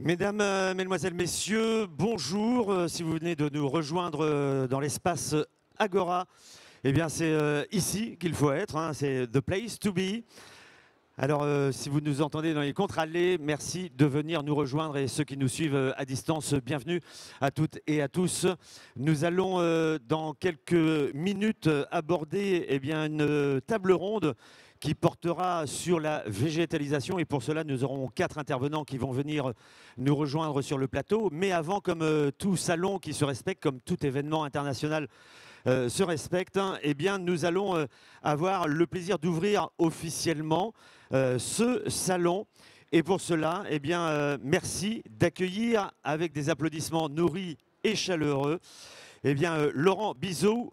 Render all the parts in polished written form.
Mesdames, Mesdemoiselles, Messieurs, bonjour. Si vous venez de nous rejoindre dans l'espace Agora, eh bien c'est ici qu'il faut être, hein, c'est the place to be. Alors si vous nous entendez dans les contre-allées, merci de venir nous rejoindre et ceux qui nous suivent à distance, bienvenue à toutes et à tous. Nous allons dans quelques minutes aborder une table ronde qui portera sur la végétalisation et pour cela nous aurons 4 intervenants qui vont venir nous rejoindre sur le plateau. Mais avant, comme tout salon qui se respecte, comme tout événement international se respecte, eh bien nous allons avoir le plaisir d'ouvrir officiellement ce salon. Et pour cela, eh bien, merci d'accueillir avec des applaudissements nourris et chaleureux eh bien, Laurent Bizot,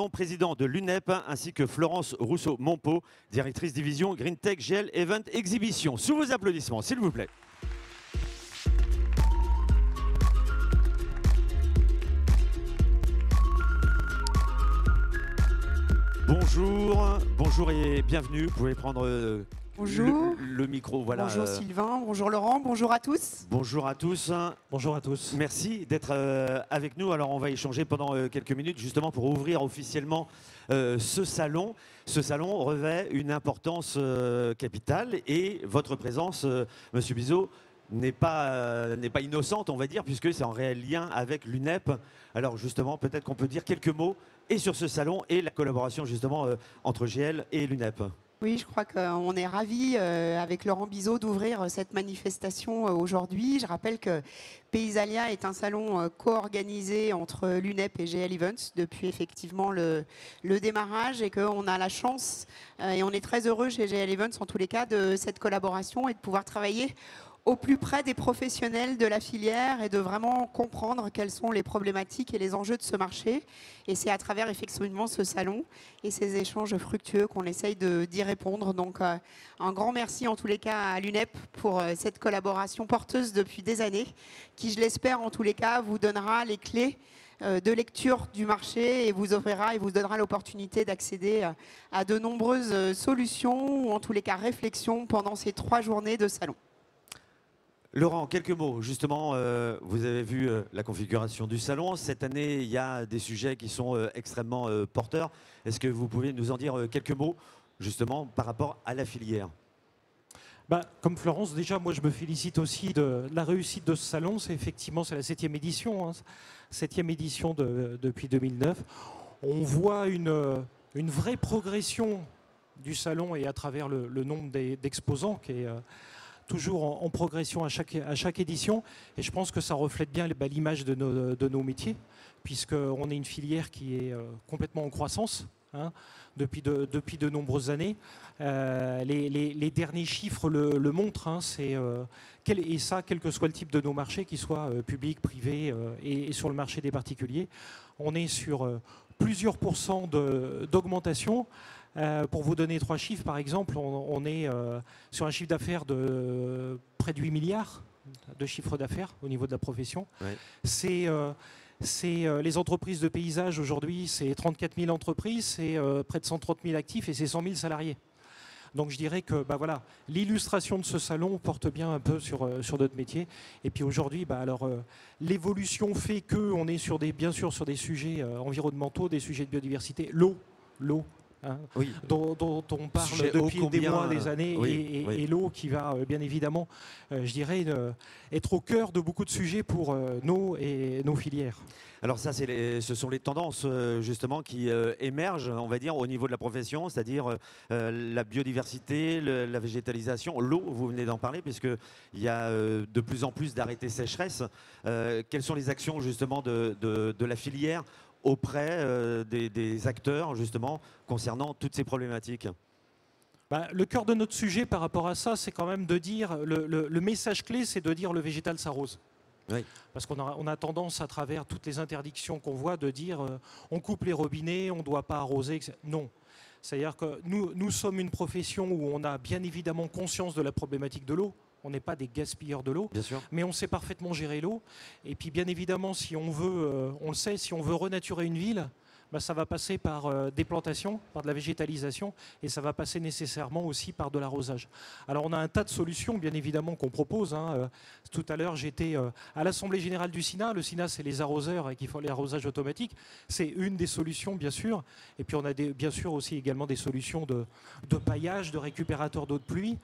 président de l'UNEP, ainsi que Florence Rousseau-Monpeau, directrice division Green Tech GL Event Exhibition. Sous vos applaudissements, s'il vous plaît. Bonjour et bienvenue. Vous pouvez prendre bonjour. Le micro. Voilà. Bonjour Sylvain, bonjour Laurent, bonjour à tous. Bonjour à tous. Bonjour à tous. Merci d'être avec nous. Alors on va échanger pendant quelques minutes justement pour ouvrir officiellement ce salon. Ce salon revêt une importance capitale et votre présence, Monsieur Bizot, n'est pas innocente, on va dire, puisque c'est en réel lien avec l'UNEP. Alors justement, peut-être qu'on peut dire quelques mots et sur ce salon et la collaboration justement entre GL et l'UNEP. Oui, je crois qu'on est ravis avec Laurent Bizot d'ouvrir cette manifestation aujourd'hui. Je rappelle que Paysalia est un salon co-organisé entre l'UNEP et GL Events depuis effectivement le démarrage et qu'on a la chance et on est très heureux chez GL Events en tous les cas de cette collaboration et de pouvoir travailler au plus près des professionnels de la filière et de vraiment comprendre quelles sont les problématiques et les enjeux de ce marché. Et c'est à travers effectivement ce salon et ces échanges fructueux qu'on essaye d'y répondre. Donc un grand merci en tous les cas à l'UNEP pour cette collaboration porteuse depuis des années qui, je l'espère en tous les cas, vous donnera les clés de lecture du marché et vous offrira et vous donnera l'opportunité d'accéder à de nombreuses solutions ou en tous les cas réflexions pendant ces 3 journées de salon. Laurent, quelques mots. Justement, vous avez vu la configuration du salon. Cette année, il y a des sujets qui sont extrêmement porteurs. Est-ce que vous pouvez nous en dire quelques mots, justement, par rapport à la filière ? Comme Florence, déjà, moi, je me félicite aussi de la réussite de ce salon. C'est la 7e édition, hein, 7e édition depuis 2009. On voit une vraie progression du salon et à travers le nombre d'exposants qui est toujours en progression à chaque édition. Et je pense que ça reflète bien l'image de nos métiers, puisqu'on est une filière qui est complètement en croissance hein, depuis de nombreuses années. Les derniers chiffres le montrent, hein, et ça, quel que soit le type de nos marchés, qu'ils soient publics, privés et sur le marché des particuliers. On est sur plusieurs pourcents d'augmentation. Pour vous donner 3 chiffres, par exemple, on est sur un chiffre d'affaires de près de 8 milliards de chiffre d'affaires au niveau de la profession. Ouais. C'est les entreprises de paysage aujourd'hui, c'est 34 000 entreprises, c'est près de 130 000 actifs et c'est 100 000 salariés. Donc je dirais que voilà, l'illustration de ce salon porte bien un peu sur notre métier. Et puis aujourd'hui, l'évolution fait qu'on est bien sûr sur des sujets environnementaux, des sujets de biodiversité, l'eau. Hein, oui. dont on parle depuis des mois, des années, et l'eau qui va bien évidemment, je dirais, être au cœur de beaucoup de sujets pour nos filières. Alors ça, ce sont les tendances justement qui émergent, on va dire, au niveau de la profession, c'est-à-dire la biodiversité, la végétalisation, l'eau, vous venez d'en parler, puisqu'il y a de plus en plus d'arrêtés sécheresse. Quelles sont les actions justement de la filière auprès des acteurs, justement, concernant toutes ces problématiques? Le cœur de notre sujet par rapport à ça, c'est quand même de dire, le message clé, c'est de dire le végétal s'arrose. Oui. Parce qu'on a tendance, à travers toutes les interdictions qu'on voit, de dire on coupe les robinets, on ne doit pas arroser, etc. Non. C'est-à-dire que nous sommes une profession où on a bien évidemment conscience de la problématique de l'eau. On n'est pas des gaspilleurs de l'eau, mais on sait parfaitement gérer l'eau. Et puis bien évidemment, si on veut, on le sait, si on veut renaturer une ville, bah, ça va passer par des plantations, par de la végétalisation, et ça va passer nécessairement aussi par de l'arrosage. Alors on a un tas de solutions, bien évidemment, qu'on propose. Tout à l'heure, j'étais à l'Assemblée Générale du SINA. Le SINA, c'est les arroseurs et qui font l'arrosage automatique. C'est une des solutions, bien sûr. Et puis on a bien sûr aussi également des solutions de paillage, de récupérateur d'eau de pluie.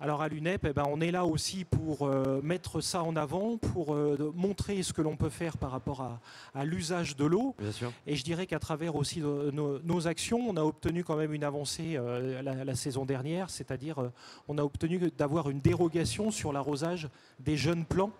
Alors à l'UNEP, on est là aussi pour mettre ça en avant, pour montrer ce que l'on peut faire par rapport à l'usage de l'eau. Et je dirais qu'à travers aussi nos actions, on a obtenu quand même une avancée la saison dernière, c'est-à-dire on a obtenu d'avoir une dérogation sur l'arrosage des jeunes plants.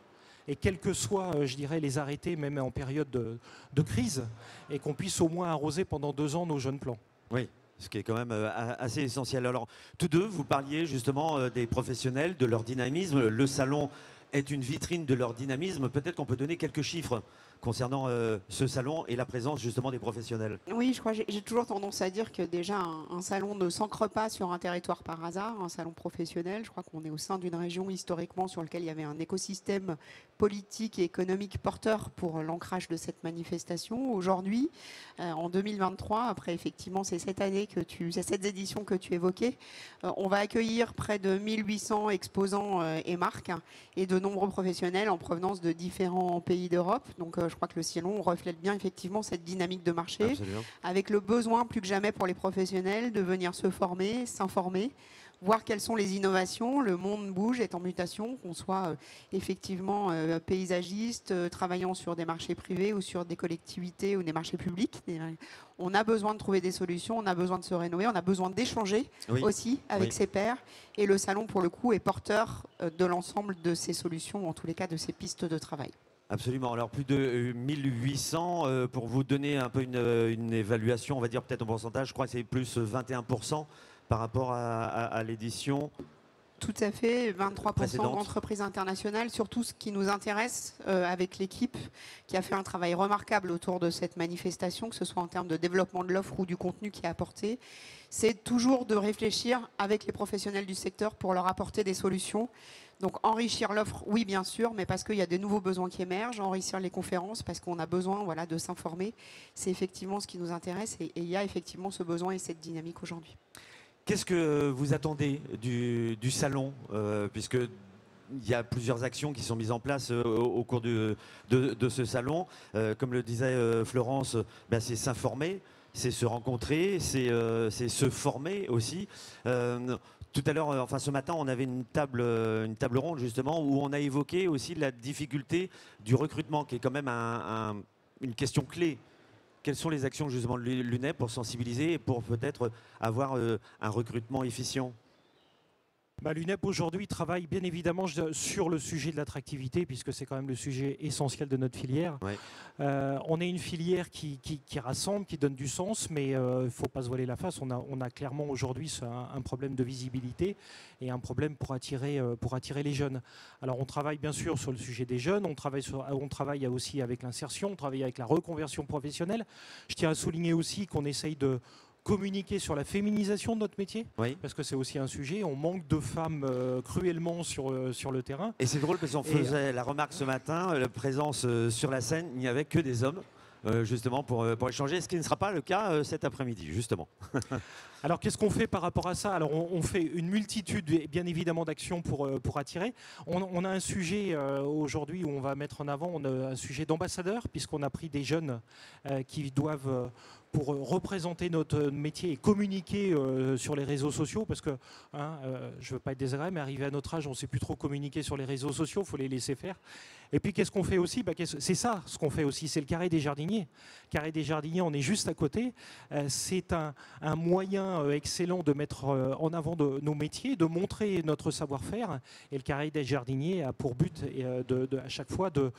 Et quels que soient, je dirais, les arrêtés, même en période de crise, et qu'on puisse au moins arroser pendant 2 ans nos jeunes plants. Oui. Ce qui est quand même assez essentiel. Alors, tous deux, vous parliez justement des professionnels, de leur dynamisme. Le salon est une vitrine de leur dynamisme. Peut-être qu'on peut donner quelques chiffres concernant ce salon et la présence justement des professionnels. Oui, je crois j'ai toujours tendance à dire que déjà un salon ne s'ancre pas sur un territoire par hasard, un salon professionnel. Je crois qu'on est au sein d'une région historiquement sur laquelle il y avait un écosystème politique et économique porteur pour l'ancrage de cette manifestation. Aujourd'hui, en 2023, après effectivement ces 7 éditions que tu évoquais, on va accueillir près de 1800 exposants et marques et de nombreux professionnels en provenance de différents pays d'Europe. Donc je crois que le salon reflète bien effectivement cette dynamique de marché. Absolument. Avec le besoin plus que jamais pour les professionnels de venir se former, s'informer, voir quelles sont les innovations. Le monde bouge, est en mutation, qu'on soit effectivement paysagiste, travaillant sur des marchés privés ou sur des collectivités ou des marchés publics. On a besoin de trouver des solutions, on a besoin de se rénover, on a besoin d'échanger aussi avec ses pairs. Et le salon, pour le coup, est porteur de l'ensemble de ces solutions, en tous les cas de ces pistes de travail. Absolument. Alors plus de 1800, pour vous donner un peu une évaluation, on va dire peut-être en pourcentage, je crois que c'est plus 21% par rapport à l'édition. Tout à fait, 23% d'entreprises internationales. Surtout ce qui nous intéresse avec l'équipe qui a fait un travail remarquable autour de cette manifestation, que ce soit en termes de développement de l'offre ou du contenu qui est apporté, c'est toujours de réfléchir avec les professionnels du secteur pour leur apporter des solutions. Donc enrichir l'offre, oui bien sûr, mais parce qu'il y a des nouveaux besoins qui émergent, enrichir les conférences parce qu'on a besoin de s'informer. C'est effectivement ce qui nous intéresse et il y a effectivement ce besoin et cette dynamique aujourd'hui. Qu'est-ce que vous attendez du salon, puisque il y a plusieurs actions qui sont mises en place au cours de ce salon. Comme le disait Florence, c'est s'informer, c'est se rencontrer, c'est se former aussi. Tout à l'heure, enfin ce matin, on avait une table ronde justement où on a évoqué aussi la difficulté du recrutement, qui est quand même une question clé. Quelles sont les actions justement de l'UNEP pour sensibiliser et pour peut-être avoir un recrutement efficient ? L'UNEP aujourd'hui travaille bien évidemment sur le sujet de l'attractivité, puisque c'est quand même le sujet essentiel de notre filière. Ouais. On est une filière qui rassemble, qui donne du sens, mais il ne faut pas se voiler la face. On a clairement aujourd'hui un problème de visibilité et un problème pour attirer les jeunes. Alors on travaille bien sûr sur le sujet des jeunes, on travaille aussi avec l'insertion, on travaille avec la reconversion professionnelle. Je tiens à souligner aussi qu'on essaye de communiquer sur la féminisation de notre métier, parce que c'est aussi un sujet. On manque de femmes cruellement sur le terrain. Et c'est drôle parce qu'on faisait la remarque ce matin, la présence sur la scène, il n'y avait que des hommes. Justement pour échanger, ce qui ne sera pas le cas cet après-midi, justement. Alors qu'est-ce qu'on fait par rapport à ça? Alors on fait une multitude bien évidemment d'actions pour attirer. On a un sujet aujourd'hui où on va mettre en avant, on a un sujet d'ambassadeur, puisqu'on a pris des jeunes qui doivent pour représenter notre métier et communiquer sur les réseaux sociaux, parce que je ne veux pas être désagréable, mais arrivé à notre âge, on ne sait plus trop communiquer sur les réseaux sociaux, il faut les laisser faire. Et puis qu'est-ce qu'on fait aussi? C'est ça ce qu'on fait aussi, c'est le carré des jardiniers. Carré des jardiniers, on est juste à côté. C'est un moyen excellent de mettre en avant nos métiers, de montrer notre savoir-faire. Et le carré des jardiniers a pour but à chaque fois de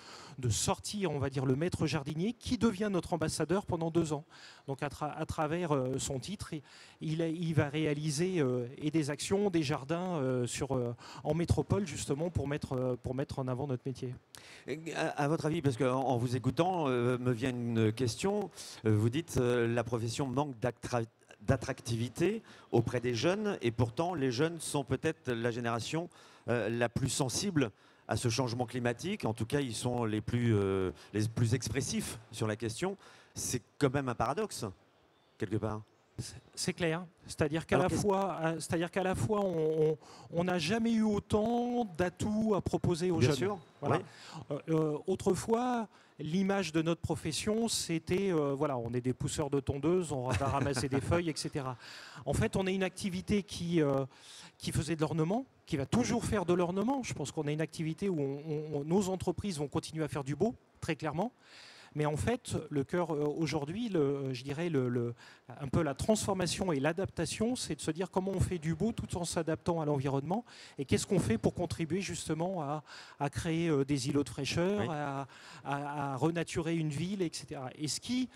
sortir, on va dire, le maître jardinier qui devient notre ambassadeur pendant 2 ans. Donc à travers son titre, il va réaliser des actions, des jardins en métropole justement pour mettre en avant notre métier. À votre avis, parce qu'en vous écoutant, me vient une question. Vous dites la profession manque d'attractivité auprès des jeunes et pourtant les jeunes sont peut-être la génération la plus sensible à ce changement climatique. En tout cas, ils sont les plus expressifs sur la question. c'est quand même un paradoxe, quelque part. C'est clair. C'est-à-dire qu'à la fois, on n'a jamais eu autant d'atouts à proposer aux Bien jeunes. sûr. Voilà. Oui. Autrefois, l'image de notre profession, c'était, voilà, on est des pousseurs de tondeuses, on va ramasser des feuilles, etc. En fait, on est une activité qui faisait de l'ornement, qui va toujours faire de l'ornement. Je pense qu'on a une activité où nos entreprises vont continuer à faire du beau, très clairement. Mais en fait, le cœur aujourd'hui, je dirais, un peu la transformation et l'adaptation, c'est de se dire comment on fait du beau tout en s'adaptant à l'environnement et qu'est-ce qu'on fait pour contribuer justement à créer des îlots de fraîcheur, Oui. à renaturer une ville, etc. Et ce qui,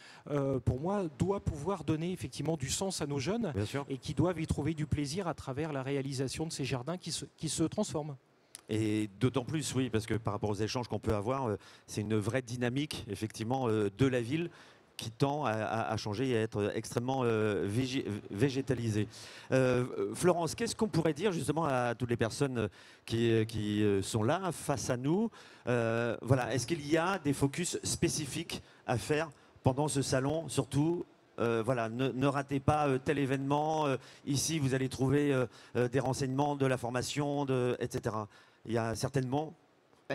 pour moi, doit pouvoir donner effectivement du sens à nos jeunes Bien sûr. et qui doivent y trouver du plaisir à travers la réalisation de ces jardins qui se transforment. Et d'autant plus, oui, parce que par rapport aux échanges qu'on peut avoir, c'est une vraie dynamique, effectivement, de la ville qui tend à changer et à être extrêmement végétalisée. Florence, qu'est-ce qu'on pourrait dire justement à toutes les personnes qui sont là face à nous? Voilà, est-ce qu'il y a des focus spécifiques à faire pendant ce salon, surtout? Voilà, ne ratez pas tel événement. Ici, vous allez trouver des renseignements, de la formation, etc. Il y a certainement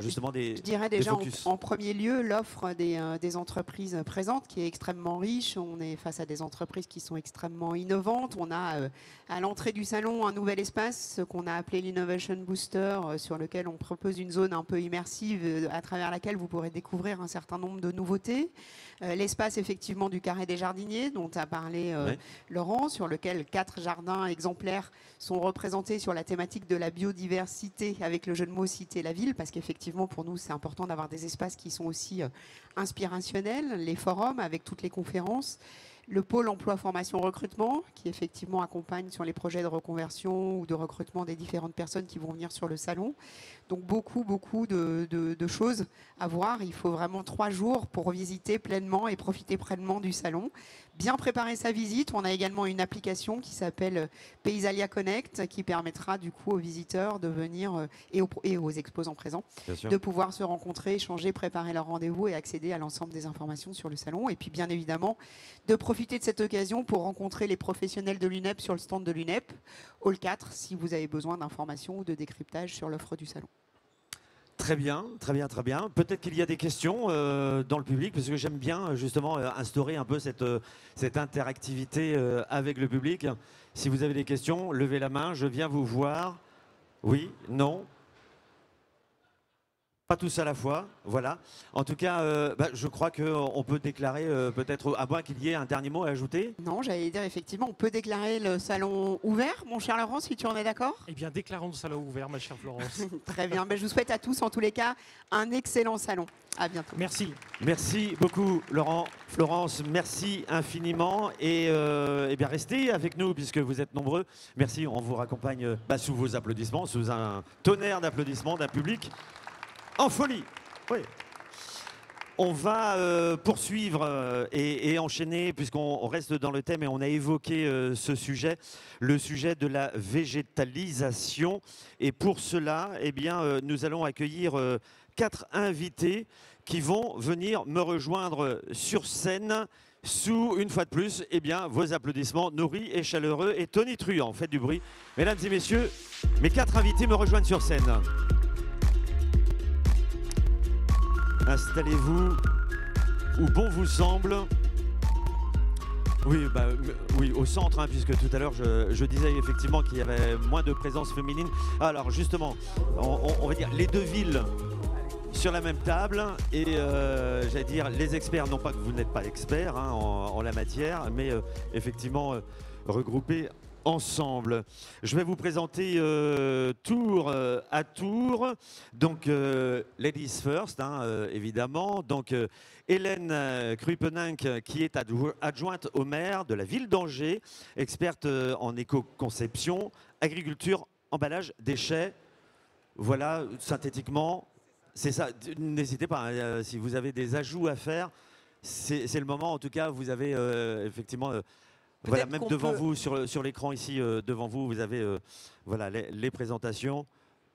justement des Je dirais déjà focus. en premier lieu l'offre des entreprises présentes qui est extrêmement riche. On est face à des entreprises qui sont extrêmement innovantes. On a à l'entrée du salon un nouvel espace, ce qu'on a appelé l'Innovation Booster, sur lequel on propose une zone un peu immersive à travers laquelle vous pourrez découvrir un certain nombre de nouveautés. L'espace effectivement du Carré des Jardiniers dont a parlé Oui. Laurent, sur lequel 4 jardins exemplaires sont représentés sur la thématique de la biodiversité avec le jeu de mots citer la ville, parce qu'effectivement pour nous c'est important d'avoir des espaces qui sont aussi inspirationnels, les forums avec toutes les conférences, le pôle emploi formation recrutement qui effectivement accompagne sur les projets de reconversion ou de recrutement des différentes personnes qui vont venir sur le salon. Donc beaucoup de choses à voir. Il faut vraiment 3 jours pour visiter pleinement et profiter pleinement du salon. Bien préparer sa visite. On a également une application qui s'appelle Paysalia Connect qui permettra du coup aux visiteurs de venir et aux exposants présents de pouvoir se rencontrer, échanger, préparer leur rendez-vous et accéder à l'ensemble des informations sur le salon. Et puis bien évidemment de profiter de cette occasion pour rencontrer les professionnels de l'UNEP sur le stand de l'UNEP, Hall 4, si vous avez besoin d'informations ou de décryptage sur l'offre du salon. Très bien, très bien, très bien. Peut-être qu'il y a des questions dans le public, parce que j'aime bien justement instaurer un peu cette interactivité avec le public. Si vous avez des questions, levez la main, je viens vous voir. Oui, non? Pas tous à la fois, voilà. En tout cas, je crois qu'on peut déclarer peut-être, à moins qu'il y ait un dernier mot à ajouter. Non, j'allais dire effectivement, on peut déclarer le salon ouvert, mon cher Laurent, si tu en es d'accord. Eh bien, déclarons le salon ouvert, ma chère Florence. Très bien, je vous souhaite à tous, en tous les cas, un excellent salon. À bientôt. Merci. Merci beaucoup, Laurent. Florence, merci infiniment. Et bien, restez avec nous, puisque vous êtes nombreux. Merci, on vous raccompagne sous vos applaudissements, sous un tonnerre d'applaudissements d'un public en folie. Oui. On va poursuivre et enchaîner, puisqu'on reste dans le thème et on a évoqué ce sujet, le sujet de la végétalisation. Et pour cela, eh bien, nous allons accueillir 4 invités qui vont venir me rejoindre sur scène sous, une fois de plus, eh bien, vos applaudissements nourris et chaleureux. Et Tony Truant, faites du bruit. Mesdames et messieurs, mes 4 invités me rejoignent sur scène. Installez-vous où bon vous semble. Oui, oui, au centre, puisque tout à l'heure je disais effectivement qu'il y avait moins de présence féminine. Alors justement, on va dire les 2 villes sur la même table et j'allais dire les experts, non pas que vous n'êtes pas experts en la matière, mais effectivement regroupés ensemble. Je vais vous présenter tour à tour. Donc, ladies first, évidemment. Donc, Hélène Kruipenink, qui est adjointe au maire de la ville d'Angers, experte en éco-conception, agriculture, emballage, déchets. Voilà, synthétiquement, c'est ça. N'hésitez pas, si vous avez des ajouts à faire, c'est le moment. En tout cas, vous avez effectivement... Voilà, même devant vous, sur l'écran ici, devant vous, vous avez voilà, les présentations.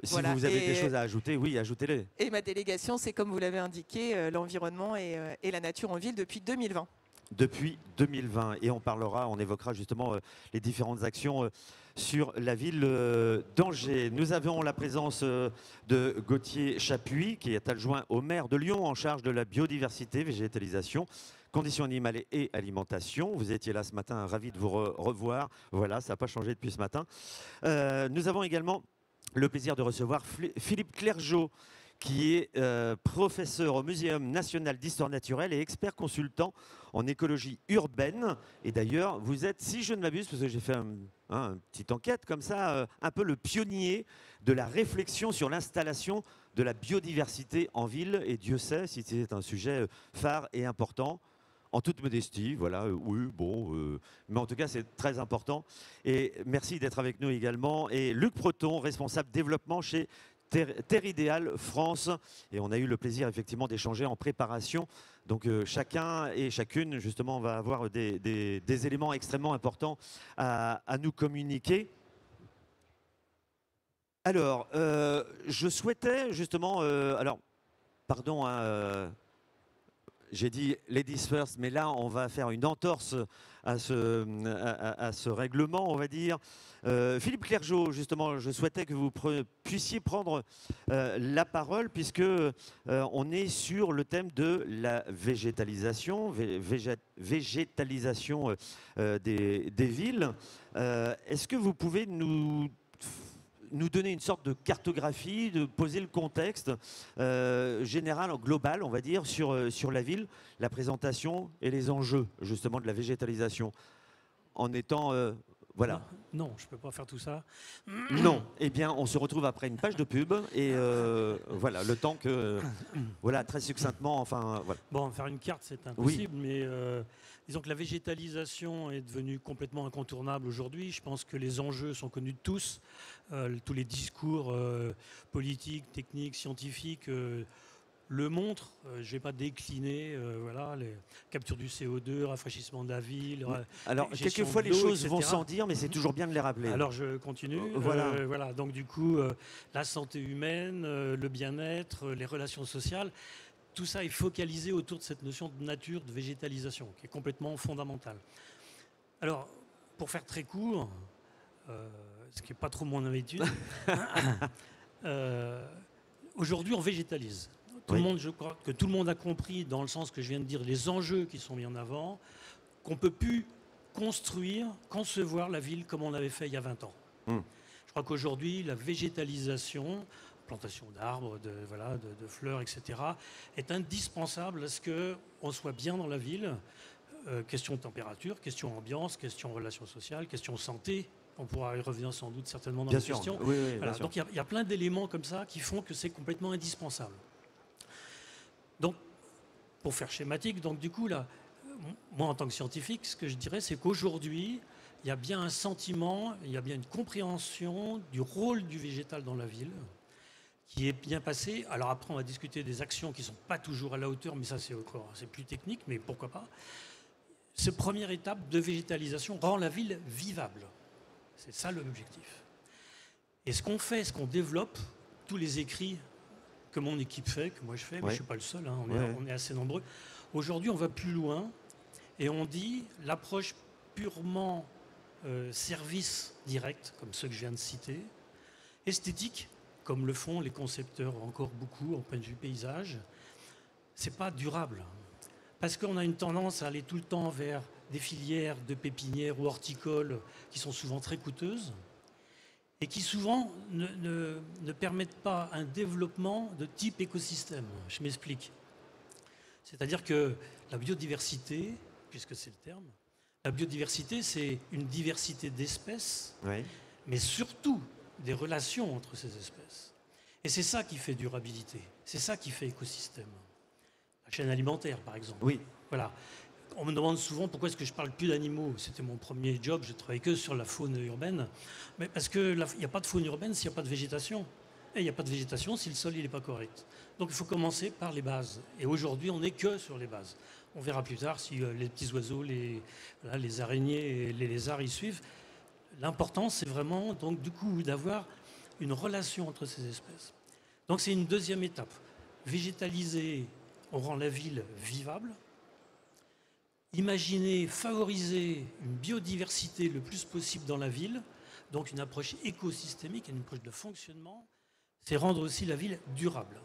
Si voilà, vous avez des choses à ajouter, oui, ajoutez-les. Et ma délégation, c'est comme vous l'avez indiqué, l'environnement et la nature en ville depuis 2020. depuis 2020. Et on évoquera justement les différentes actions sur la ville d'Angers. Nous avons la présence de Gauthier Chapuis, qui est adjoint au maire de Lyon en charge de la biodiversité, végétalisation, conditions animales et alimentation. Vous étiez là ce matin, ravi de vous revoir. Voilà, ça n'a pas changé depuis ce matin. Nous avons également le plaisir de recevoir Philippe Clergeau, qui est professeur au Muséum national d'histoire naturelle et expert consultant en écologie urbaine. Et d'ailleurs, vous êtes, si je ne m'abuse, parce que j'ai fait une petite enquête comme ça, un peu le pionnier de la réflexion sur l'installation de la biodiversité en ville. Et Dieu sait si c'est un sujet phare et important. En toute modestie, voilà, oui, bon, mais en tout cas, c'est très important. Et merci d'être avec nous également. Et Luc Breton, responsable développement chez Terre Idéale France. Et on a eu le plaisir, effectivement, d'échanger en préparation. Donc, chacun et chacune, justement, va avoir des éléments extrêmement importants à nous communiquer. Alors, je souhaitais, justement, alors, pardon, j'ai dit ladies first, mais là, on va faire une entorse à ce règlement, on va dire. Philippe Clergeau, justement, je souhaitais que vous puissiez prendre la parole, puisque on est sur le thème de la végétalisation, végétalisation des villes. Est-ce que vous pouvez nous donner une sorte de cartographie, de poser le contexte général, global, on va dire, sur la ville, la présentation et les enjeux, justement, de la végétalisation, en étant... voilà. Non, je ne peux pas faire tout ça. Non. Eh bien, on se retrouve après une page de pub et voilà, le temps que... voilà, très succinctement, enfin... Voilà. Bon, faire une carte, c'est impossible, mais disons que la végétalisation est devenue complètement incontournable aujourd'hui. Je pense que les enjeux sont connus de tous. Tous les discours politiques, techniques, scientifiques le montrent. Je ne vais pas décliner, voilà, les captures du CO2, rafraîchissement de la ville. Alors, quelquefois, les choses vont sans dire, mais c'est toujours bien de les rappeler. Alors, je continue. Voilà. Donc, du coup, la santé humaine, le bien-être, les relations sociales, tout ça est focalisé autour de cette notion de nature, de végétalisation, qui est complètement fondamentale. Alors, pour faire très court, ce qui n'est pas trop mon habitude, aujourd'hui, on végétalise. Tout le monde, je crois que tout le monde a compris, dans le sens que je viens de dire, les enjeux qui sont mis en avant, qu'on ne peut plus concevoir la ville comme on l'avait fait il y a 20 ans. Je crois qu'aujourd'hui, la végétalisation, plantation d'arbres, de fleurs, etc., est indispensable à ce qu'on soit bien dans la ville. Question température, question ambiance, question relations sociales, question santé. On pourra y revenir sans doute certainement dans la question. Oui, voilà. Donc il y a plein d'éléments comme ça qui font que c'est complètement indispensable. Donc, pour faire schématique, donc du coup, là, moi en tant que scientifique, ce que je dirais, c'est qu'aujourd'hui, il y a bien un sentiment, il y a bien une compréhension du rôle du végétal dans la ville qui est bien passé. Alors après, on va discuter des actions qui ne sont pas toujours à la hauteur, mais ça c'est plus technique, mais pourquoi pas. Cette première étape de végétalisation rend la ville vivable. C'est ça l'objectif. Et ce qu'on fait, ce qu'on développe, tous les écrits que mon équipe fait, que moi je fais, mais je ne suis pas le seul, hein, on est assez nombreux. Aujourd'hui, on va plus loin et on dit l'approche purement service direct, comme ceux que je viens de citer, esthétique, comme le font les concepteurs encore beaucoup en point de vue paysage, c'est pas durable. Parce qu'on a une tendance à aller tout le temps vers des filières de pépinières ou horticoles qui sont souvent très coûteuses et qui souvent ne permettent pas un développement de type écosystème. Je m'explique. C'est-à-dire que la biodiversité, puisque c'est le terme, la biodiversité, c'est une diversité d'espèces, mais surtout des relations entre ces espèces. Et c'est ça qui fait durabilité, c'est ça qui fait écosystème. La chaîne alimentaire, par exemple. Oui. Voilà. On me demande souvent pourquoi est-ce que je parle plus d'animaux. C'était mon premier job, je travaillais que sur la faune urbaine. Mais parce qu'il n'y a pas de faune urbaine s'il n'y a pas de végétation. Et il n'y a pas de végétation si le sol n'est pas correct. Donc il faut commencer par les bases. Et aujourd'hui, on n'est que sur les bases. On verra plus tard si les petits oiseaux, les araignées et les lézards y suivent. L'important, c'est vraiment donc, du coup, d'avoir une relation entre ces espèces. Donc c'est une deuxième étape. Végétaliser, on rend la ville vivable. imaginer, favoriser une biodiversité le plus possible dans la ville, donc une approche écosystémique, une approche de fonctionnement, c'est rendre aussi la ville durable.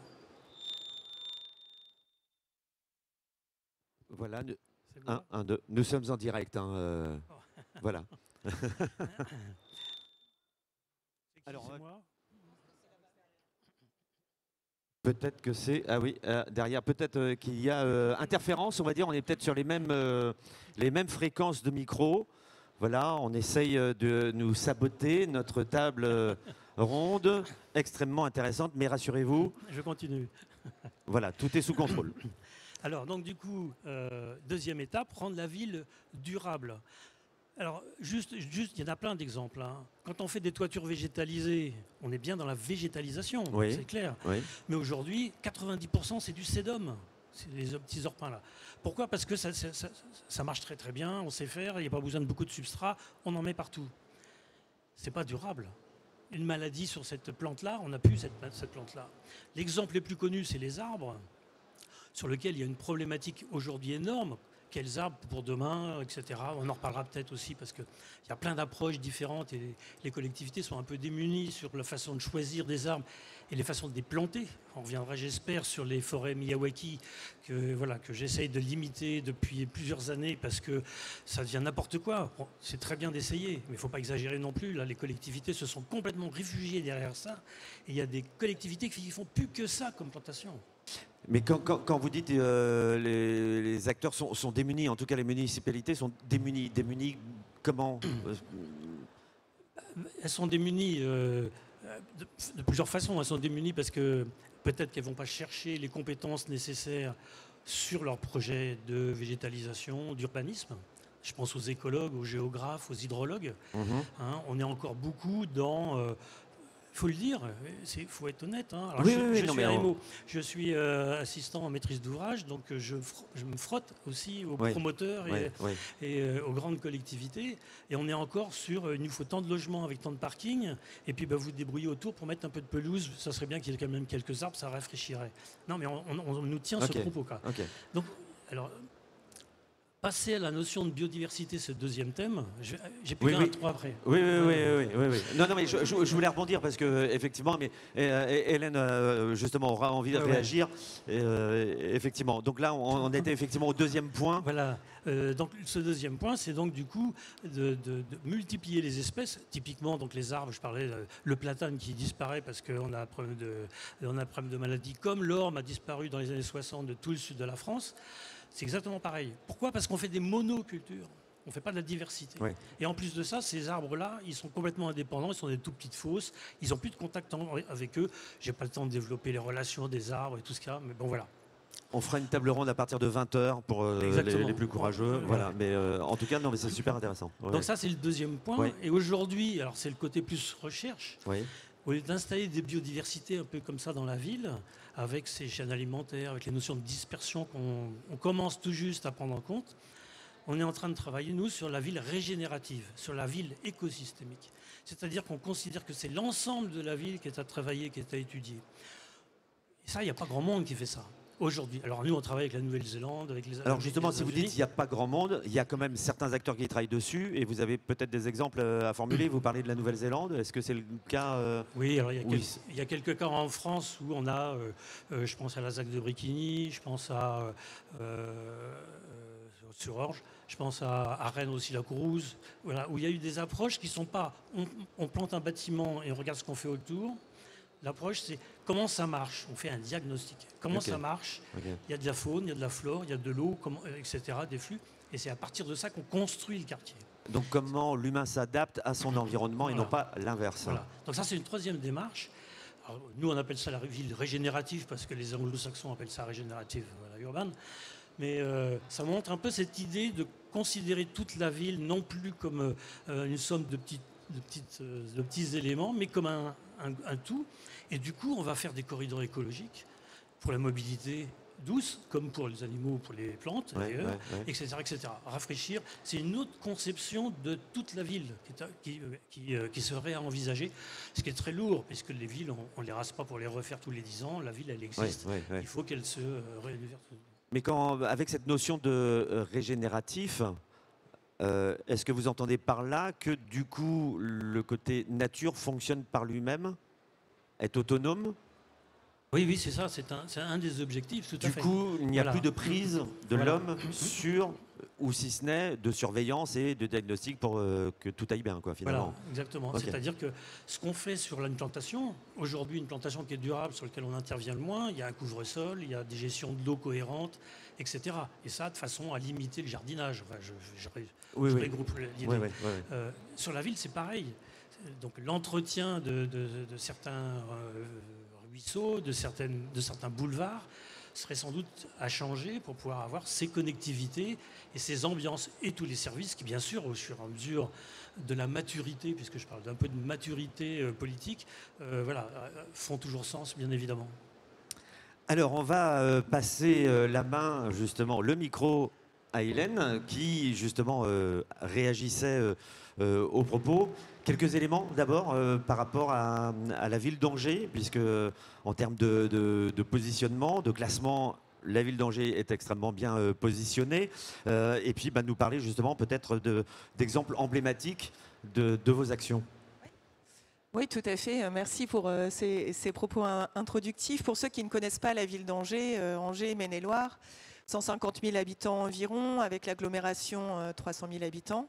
Voilà, C'est bon. 1, 2. Nous sommes en direct. Hein, voilà. Alors, Excusez-moi. peut-être que c'est... Ah oui, derrière, peut-être qu'il y a interférence, on va dire. On est peut-être sur les mêmes fréquences de micro. Voilà, on essaye de nous saboter notre table ronde, extrêmement intéressante, mais rassurez-vous, Je continue. voilà, tout est sous contrôle. Alors, donc du coup, deuxième étape, rendre la ville durable. Alors, juste, il y en a plein d'exemples. Hein. Quand on fait des toitures végétalisées, on est bien dans la végétalisation, Oui. c'est clair. Oui. Mais aujourd'hui, 90% c'est du sédum, c'est les petits orpins là. Pourquoi? Parce que ça marche très très bien, on sait faire, il n'y a pas besoin de beaucoup de substrat, on en met partout. C'est pas durable. Une maladie sur cette plante-là, on n'a plus cette plante-là. L'exemple le plus connu, c'est les arbres, sur lequel il y a une problématique aujourd'hui énorme. Quels arbres pour demain, etc. On en reparlera peut-être aussi parce qu'il y a plein d'approches différentes et les collectivités sont un peu démunies sur la façon de choisir des arbres et les façons de les planter. On reviendra, j'espère, sur les forêts Miyawaki que j'essaye de limiter depuis plusieurs années parce que ça devient n'importe quoi. Bon, c'est très bien d'essayer, mais il ne faut pas exagérer non plus. Là, les collectivités se sont complètement réfugiées derrière ça. Et il y a des collectivités qui font plus que ça comme plantation. Mais quand vous dites les acteurs sont démunis, en tout cas les municipalités sont démunies. Démunies comment? Elles sont démunies de plusieurs façons. Elles sont démunies parce que peut-être qu'elles ne vont pas chercher les compétences nécessaires sur leur projet de végétalisation, d'urbanisme. Je pense aux écologues, aux géographes, aux hydrologues. Hein, on est encore beaucoup dans... il faut le dire, il faut être honnête. Hein. Alors, je suis assistant en maîtrise d'ouvrage, donc je me frotte aussi aux promoteurs et aux grandes collectivités. Et on est encore sur, il nous faut tant de logements avec tant de parking, et puis vous débrouillez autour pour mettre un peu de pelouse. Ça serait bien qu'il y ait quand même quelques arbres, ça rafraîchirait. Non, mais on nous tient ce propos. Okay. Donc, alors, passer à la notion de biodiversité, ce deuxième thème, j'ai plus qu'un 3 après. Oui. Non, mais je voulais rebondir parce que effectivement, mais Hélène justement aura envie de réagir. Effectivement. Donc là, on était effectivement au deuxième point. Voilà. Donc ce deuxième point, c'est donc du coup de multiplier les espèces. Typiquement, donc les arbres. Je parlais le platane qui disparaît parce qu'on a un problème de maladie, comme l'orme a disparu dans les années 60 de tout le sud de la France. C'est exactement pareil. Pourquoi? Parce qu'on fait des monocultures. On ne fait pas de la diversité. Oui. Et en plus de ça, ces arbres-là, ils sont complètement indépendants. Ils sont des tout petites fosses. Ils n'ont plus de contact avec eux. Je n'ai pas le temps de développer les relations des arbres et tout ce qu'il y a. Mais bon, voilà. On fera une table ronde à partir de 20h pour les plus courageux. Voilà. Mais en tout cas, non, mais c'est super intéressant. Ouais. Donc ça, c'est le deuxième point. Oui. Et aujourd'hui, alors c'est le côté plus recherche. Oui. Au lieu d'installer des biodiversités un peu comme ça dans la ville, avec ces chaînes alimentaires, avec les notions de dispersion qu'on commence tout juste à prendre en compte, on est en train de travailler, nous, sur la ville régénérative, sur la ville écosystémique. C'est-à-dire qu'on considère que c'est l'ensemble de la ville qui est à travailler, qui est à étudier. Et ça, il n'y a pas grand monde qui fait ça. Aujourd'hui. Alors nous, on travaille avec la Nouvelle-Zélande, avec les... Alors justement, si vous dites qu'il n'y a pas grand monde, il y a quand même certains acteurs qui travaillent dessus et vous avez peut-être des exemples à formuler. Vous parlez de la Nouvelle-Zélande, est-ce que c'est le cas Oui, alors il y a quelques cas en France où on a, je pense à la ZAC de Bricquigny, je pense à sur Orge, je pense à Rennes aussi, la Courrouze, voilà, où il y a eu des approches qui ne sont pas, on plante un bâtiment et on regarde ce qu'on fait autour. L'approche, c'est comment ça marche. On fait un diagnostic. Comment ça marche. Il y a de la faune, il y a de la flore, il y a de l'eau, etc., des flux. Et c'est à partir de ça qu'on construit le quartier. Donc comment l'humain s'adapte à son environnement et non pas l'inverse. Voilà. Donc ça, c'est une troisième démarche. Alors, nous, on appelle ça la ville régénérative parce que les anglo-saxons appellent ça régénérative, voilà, urbaine. Mais ça montre un peu cette idée de considérer toute la ville non plus comme une somme de petits éléments, mais comme un tout. Et du coup, on va faire des corridors écologiques pour la mobilité douce, comme pour les animaux, pour les plantes, d'ailleurs, etc., etc. Rafraîchir, c'est une autre conception de toute la ville qui serait à envisager, ce qui est très lourd, puisque les villes, on ne les rase pas pour les refaire tous les 10 ans. La ville, elle existe. Il faut qu'elle se réunifie. Mais avec cette notion de régénératif, est-ce que vous entendez par là que du coup le côté nature fonctionne par lui-même, est autonome? Oui, oui, c'est ça, c'est un des objectifs, tout à fait. Du coup, il n'y a plus de prise de Voilà. l'homme sur, ou si ce n'est de surveillance et de diagnostic pour que tout aille bien, quoi, finalement. Voilà, exactement. Ok. C'est-à-dire que ce qu'on fait sur une plantation, aujourd'hui une plantation qui est durable, sur laquelle on intervient le moins, il y a un couvre-sol, il y a des gestions de l'eau cohérentes, etc. Et ça, de façon à limiter le jardinage. Enfin, je regroupe l'idée. Oui, oui, oui. Sur la ville, c'est pareil. Donc l'entretien de certains ruisseaux, de certains boulevards, serait sans doute à changer pour pouvoir avoir ces connectivités et ces ambiances et tous les services qui, bien sûr, au fur et à mesure de la maturité, puisque je parle d'un peu de maturité politique, font toujours sens, bien évidemment. Alors, on va passer la main, justement, le micro à Hélène, qui, justement, réagissait aux propos. Quelques éléments, d'abord, par rapport à la ville d'Angers, puisque, en termes de positionnement, de classement, la ville d'Angers est extrêmement bien positionnée. Et puis, nous parler, justement, peut-être d'exemples emblématiques de vos actions. Oui, tout à fait. Merci pour ces propos introductifs. Pour ceux qui ne connaissent pas la ville d'Angers, Angers, Maine-et-Loire, 150 000 habitants environ, avec l'agglomération 300 000 habitants.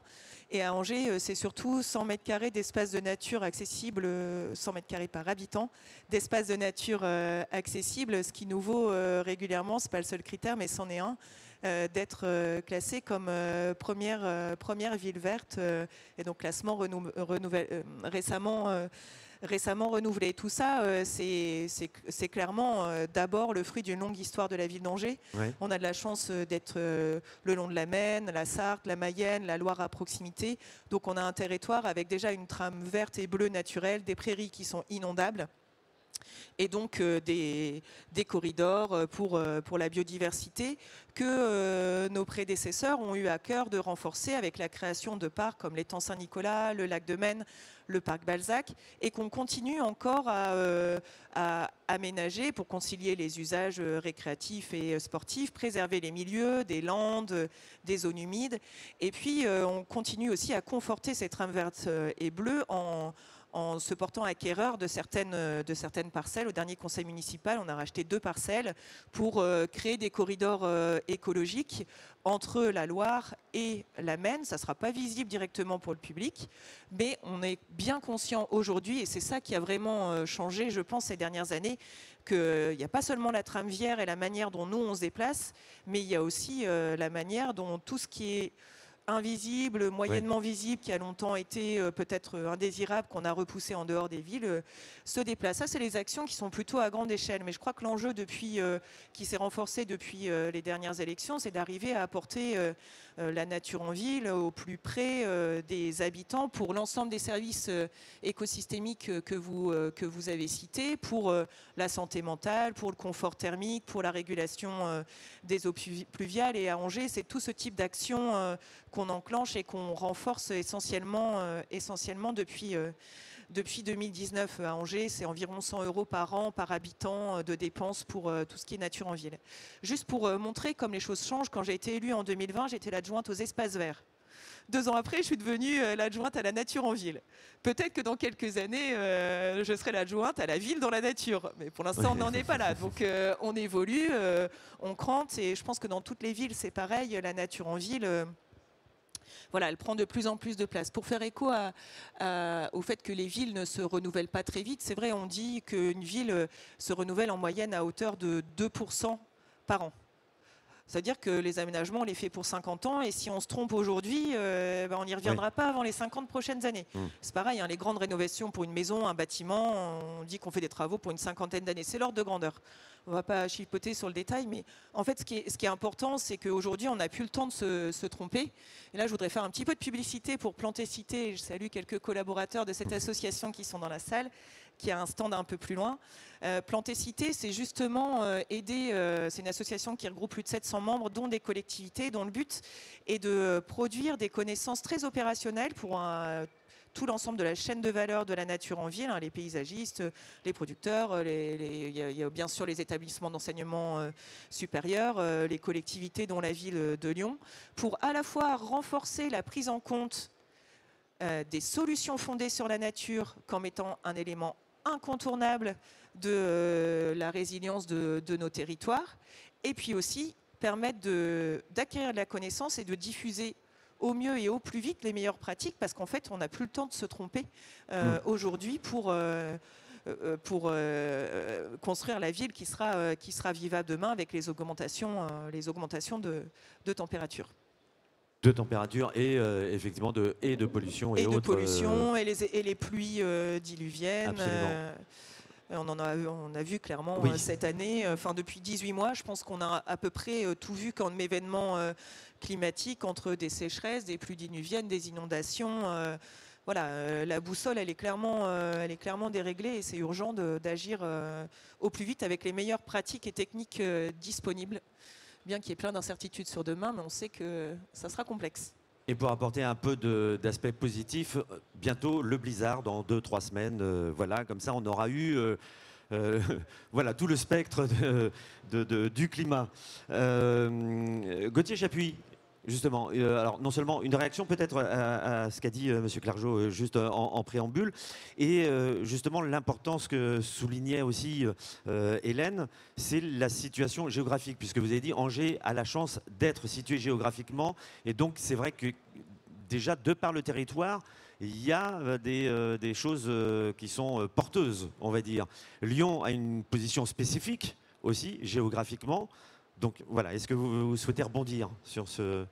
Et à Angers, c'est surtout 100 mètres carrés d'espace de nature accessible, 100 mètres carrés par habitant, d'espace de nature accessible, ce qui nous vaut régulièrement, ce n'est pas le seul critère, mais c'en est un, d'être classé comme première ville verte, et donc classement récemment renouvelé. Tout ça, c'est clairement d'abord le fruit d'une longue histoire de la ville d'Angers. Ouais. On a de la chance d'être le long de la Maine, la Sarthe, la Mayenne, la Loire à proximité. Donc on a un territoire avec déjà une trame verte et bleue naturelle, des prairies qui sont inondables. Et donc des corridors pour la biodiversité que nos prédécesseurs ont eu à cœur de renforcer avec la création de parcs comme l'étang Saint-Nicolas, le lac de Maine, le parc Balzac, et qu'on continue encore à aménager pour concilier les usages récréatifs et sportifs, préserver les milieux, des landes, des zones humides. Et puis on continue aussi à conforter ces trames vertes et bleues en se portant acquéreur de certaines parcelles. Au dernier conseil municipal, on a racheté 2 parcelles pour créer des corridors écologiques entre la Loire et la Maine. Ça ne sera pas visible directement pour le public, mais on est bien conscient aujourd'hui, et c'est ça qui a vraiment changé, je pense, ces dernières années, qu'il n'y a pas seulement la trame viaire et la manière dont nous on se déplace, mais il y a aussi la manière dont tout ce qui est invisible, moyennement visible, qui a longtemps été peut-être indésirable, qu'on a repoussé en dehors des villes, se déplace. Ça, c'est les actions qui sont plutôt à grande échelle. Mais je crois que l'enjeu qui s'est renforcé depuis les dernières élections, c'est d'arriver à apporter la nature en ville au plus près des habitants pour l'ensemble des services écosystémiques que vous avez cités, pour la santé mentale, pour le confort thermique, pour la régulation des eaux pluviales. Et à Angers, c'est tout ce type d'action qu'on enclenche et qu'on renforce essentiellement depuis 2019 à Angers. C'est environ 100 € par an, par habitant de dépenses pour tout ce qui est nature en ville. Juste pour montrer comme les choses changent, quand j'ai été élue en 2020, j'étais l'adjointe aux espaces verts. 2 ans après, je suis devenue l'adjointe à la nature en ville. Peut-être que dans quelques années, je serai l'adjointe à la ville dans la nature. Mais pour l'instant, on n'en est pas là. Donc on évolue, on crante. Et je pense que dans toutes les villes, c'est pareil. La nature en ville... Voilà, elle prend de plus en plus de place. Pour faire écho au fait que les villes ne se renouvellent pas très vite, c'est vrai, on dit qu'une ville se renouvelle en moyenne à hauteur de 2% par an. C'est-à-dire que les aménagements, on les fait pour 50 ans, et si on se trompe aujourd'hui, on n'y reviendra pas avant les 50 prochaines années. C'est pareil, hein, les grandes rénovations pour une maison, un bâtiment, on dit qu'on fait des travaux pour une 50aine d'années. C'est l'ordre de grandeur. On ne va pas chipoter sur le détail, mais en fait, ce qui est important, c'est qu'aujourd'hui, on n'a plus le temps de se tromper. Et là, je voudrais faire un petit peu de publicité pour Planté Cité. Je salue quelques collaborateurs de cette association qui sont dans la salle, qui a un stand un peu plus loin. Planté Cité, c'est justement aider, c'est une association qui regroupe plus de 700 membres, dont des collectivités, dont le but est de produire des connaissances très opérationnelles pour tout l'ensemble de la chaîne de valeur de la nature en ville, hein, les paysagistes, les producteurs, il y a bien sûr les établissements d'enseignement supérieur, les collectivités dont la ville de Lyon, pour à la fois renforcer la prise en compte des solutions fondées sur la nature comme étant un élément incontournable de la résilience de nos territoires, et puis aussi permettre d'acquérir de la connaissance et de diffuser au mieux et au plus vite les meilleures pratiques, parce qu'en fait, on n'a plus le temps de se tromper aujourd'hui pour construire la ville qui sera vivable demain avec les augmentations de température. De température et effectivement de pollution et autres, et les pluies diluviennes. On a vu clairement cette année, depuis 18 mois, je pense qu'on a à peu près tout vu comme événements climatiques, entre des sécheresses, des pluies diluviennes, des inondations. La boussole, elle est clairement déréglée, et c'est urgent d'agir au plus vite avec les meilleures pratiques et techniques disponibles. Bien qu'il y ait plein d'incertitudes sur demain, mais on sait que ça sera complexe. Et pour apporter un peu d'aspect positif, bientôt le blizzard dans 2-3 semaines. Voilà, comme ça on aura eu voilà, tout le spectre du climat. Gauthier Chapuis, justement, alors non seulement une réaction peut-être à ce qu'a dit M. Clergeau juste en préambule, et justement l'importance que soulignait aussi Hélène, c'est la situation géographique, puisque vous avez dit Angers a la chance d'être situé géographiquement, et donc c'est vrai que déjà de par le territoire, il y a des choses qui sont porteuses, on va dire. Lyon a une position spécifique aussi géographiquement. Donc voilà, est-ce que vous souhaitez rebondir sur ce...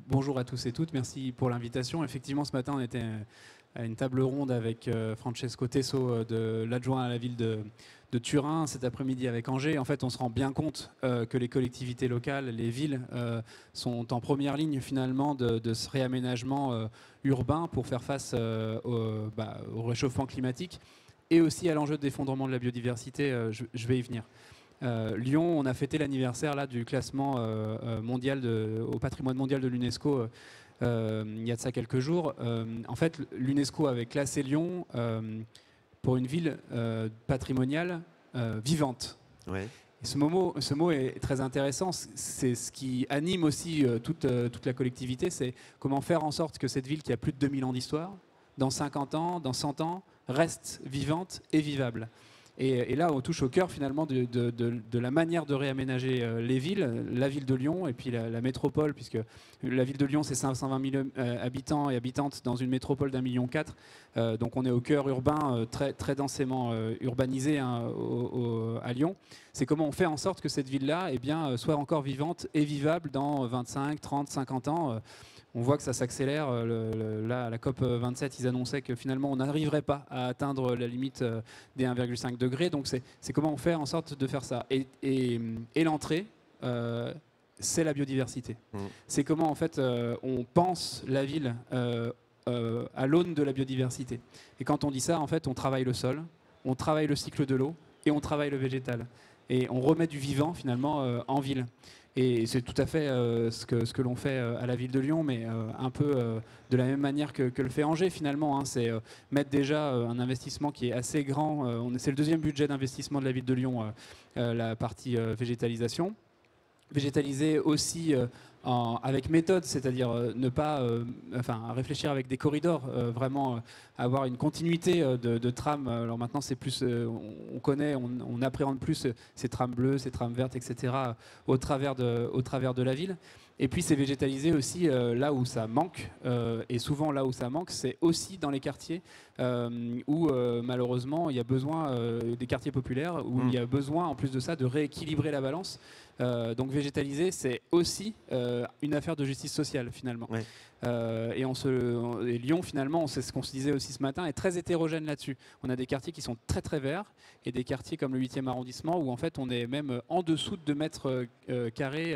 Bonjour à tous et toutes, merci pour l'invitation. Effectivement, ce matin, on était à une table ronde avec Francesco Tesso, de l'adjoint à la ville de Turin, cet après-midi avec Angers. En fait, on se rend bien compte que les collectivités locales, les villes, sont en première ligne finalement de ce réaménagement urbain pour faire face au réchauffement climatique et aussi à l'enjeu d'effondrement de la biodiversité. Je vais y venir. Lyon, on a fêté l'anniversaire là du classement mondial au patrimoine mondial de l'UNESCO il y a de ça quelques jours. En fait, l'UNESCO avait classé Lyon pour une ville patrimoniale vivante. Ouais. Et ce mot est très intéressant. C'est ce qui anime aussi toute la collectivité. C'est comment faire en sorte que cette ville qui a plus de 2000 ans d'histoire, dans 50 ans, dans 100 ans, reste vivante et vivable. Et là, on touche au cœur finalement de la manière de réaménager les villes, la ville de Lyon et puis la métropole, puisque la ville de Lyon, c'est 520 000 habitants et habitantes dans une métropole d'1,4 million. Donc on est au cœur urbain, très densément urbanisé à Lyon. C'est comment on fait en sorte que cette ville-là soit encore vivante et vivable dans 25, 30, 50 ans. On voit que ça s'accélère. Là, à la COP 27, ils annonçaient que finalement, on n'arriverait pas à atteindre la limite des 1,5 degrés. Donc, c'est comment on fait en sorte de faire ça. Et l'entrée, c'est la biodiversité. C'est comment, en fait, on pense la ville à l'aune de la biodiversité. Et quand on dit ça, en fait, on travaille le sol, on travaille le cycle de l'eau et on travaille le végétal. Et on remet du vivant, finalement, en ville. Et c'est tout à fait ce que l'on fait à la ville de Lyon, mais un peu de la même manière que le fait Angers finalement. Hein. C'est mettre déjà un investissement qui est assez grand. C'est le deuxième budget d'investissement de la ville de Lyon, la partie végétalisation. Végétaliser aussi avec méthode, c'est-à-dire ne pas réfléchir avec des corridors, vraiment avoir une continuité de trams. Alors maintenant, c'est plus, on connaît, on appréhende plus ces trams bleues, ces trams vertes, etc. au travers de la ville. Et puis c'est végétaliser aussi là où ça manque, et souvent là où ça manque, c'est aussi dans les quartiers où malheureusement il y a besoin des quartiers populaires, où il y a besoin en plus de ça de rééquilibrer la balance. Donc végétaliser, c'est aussi une affaire de justice sociale finalement. Ouais. Et Lyon finalement, c'est ce qu'on se disait aussi ce matin, est très hétérogène là-dessus. On a des quartiers qui sont très très verts et des quartiers comme le 8e arrondissement où en fait on est même en dessous de 2 mètres carrés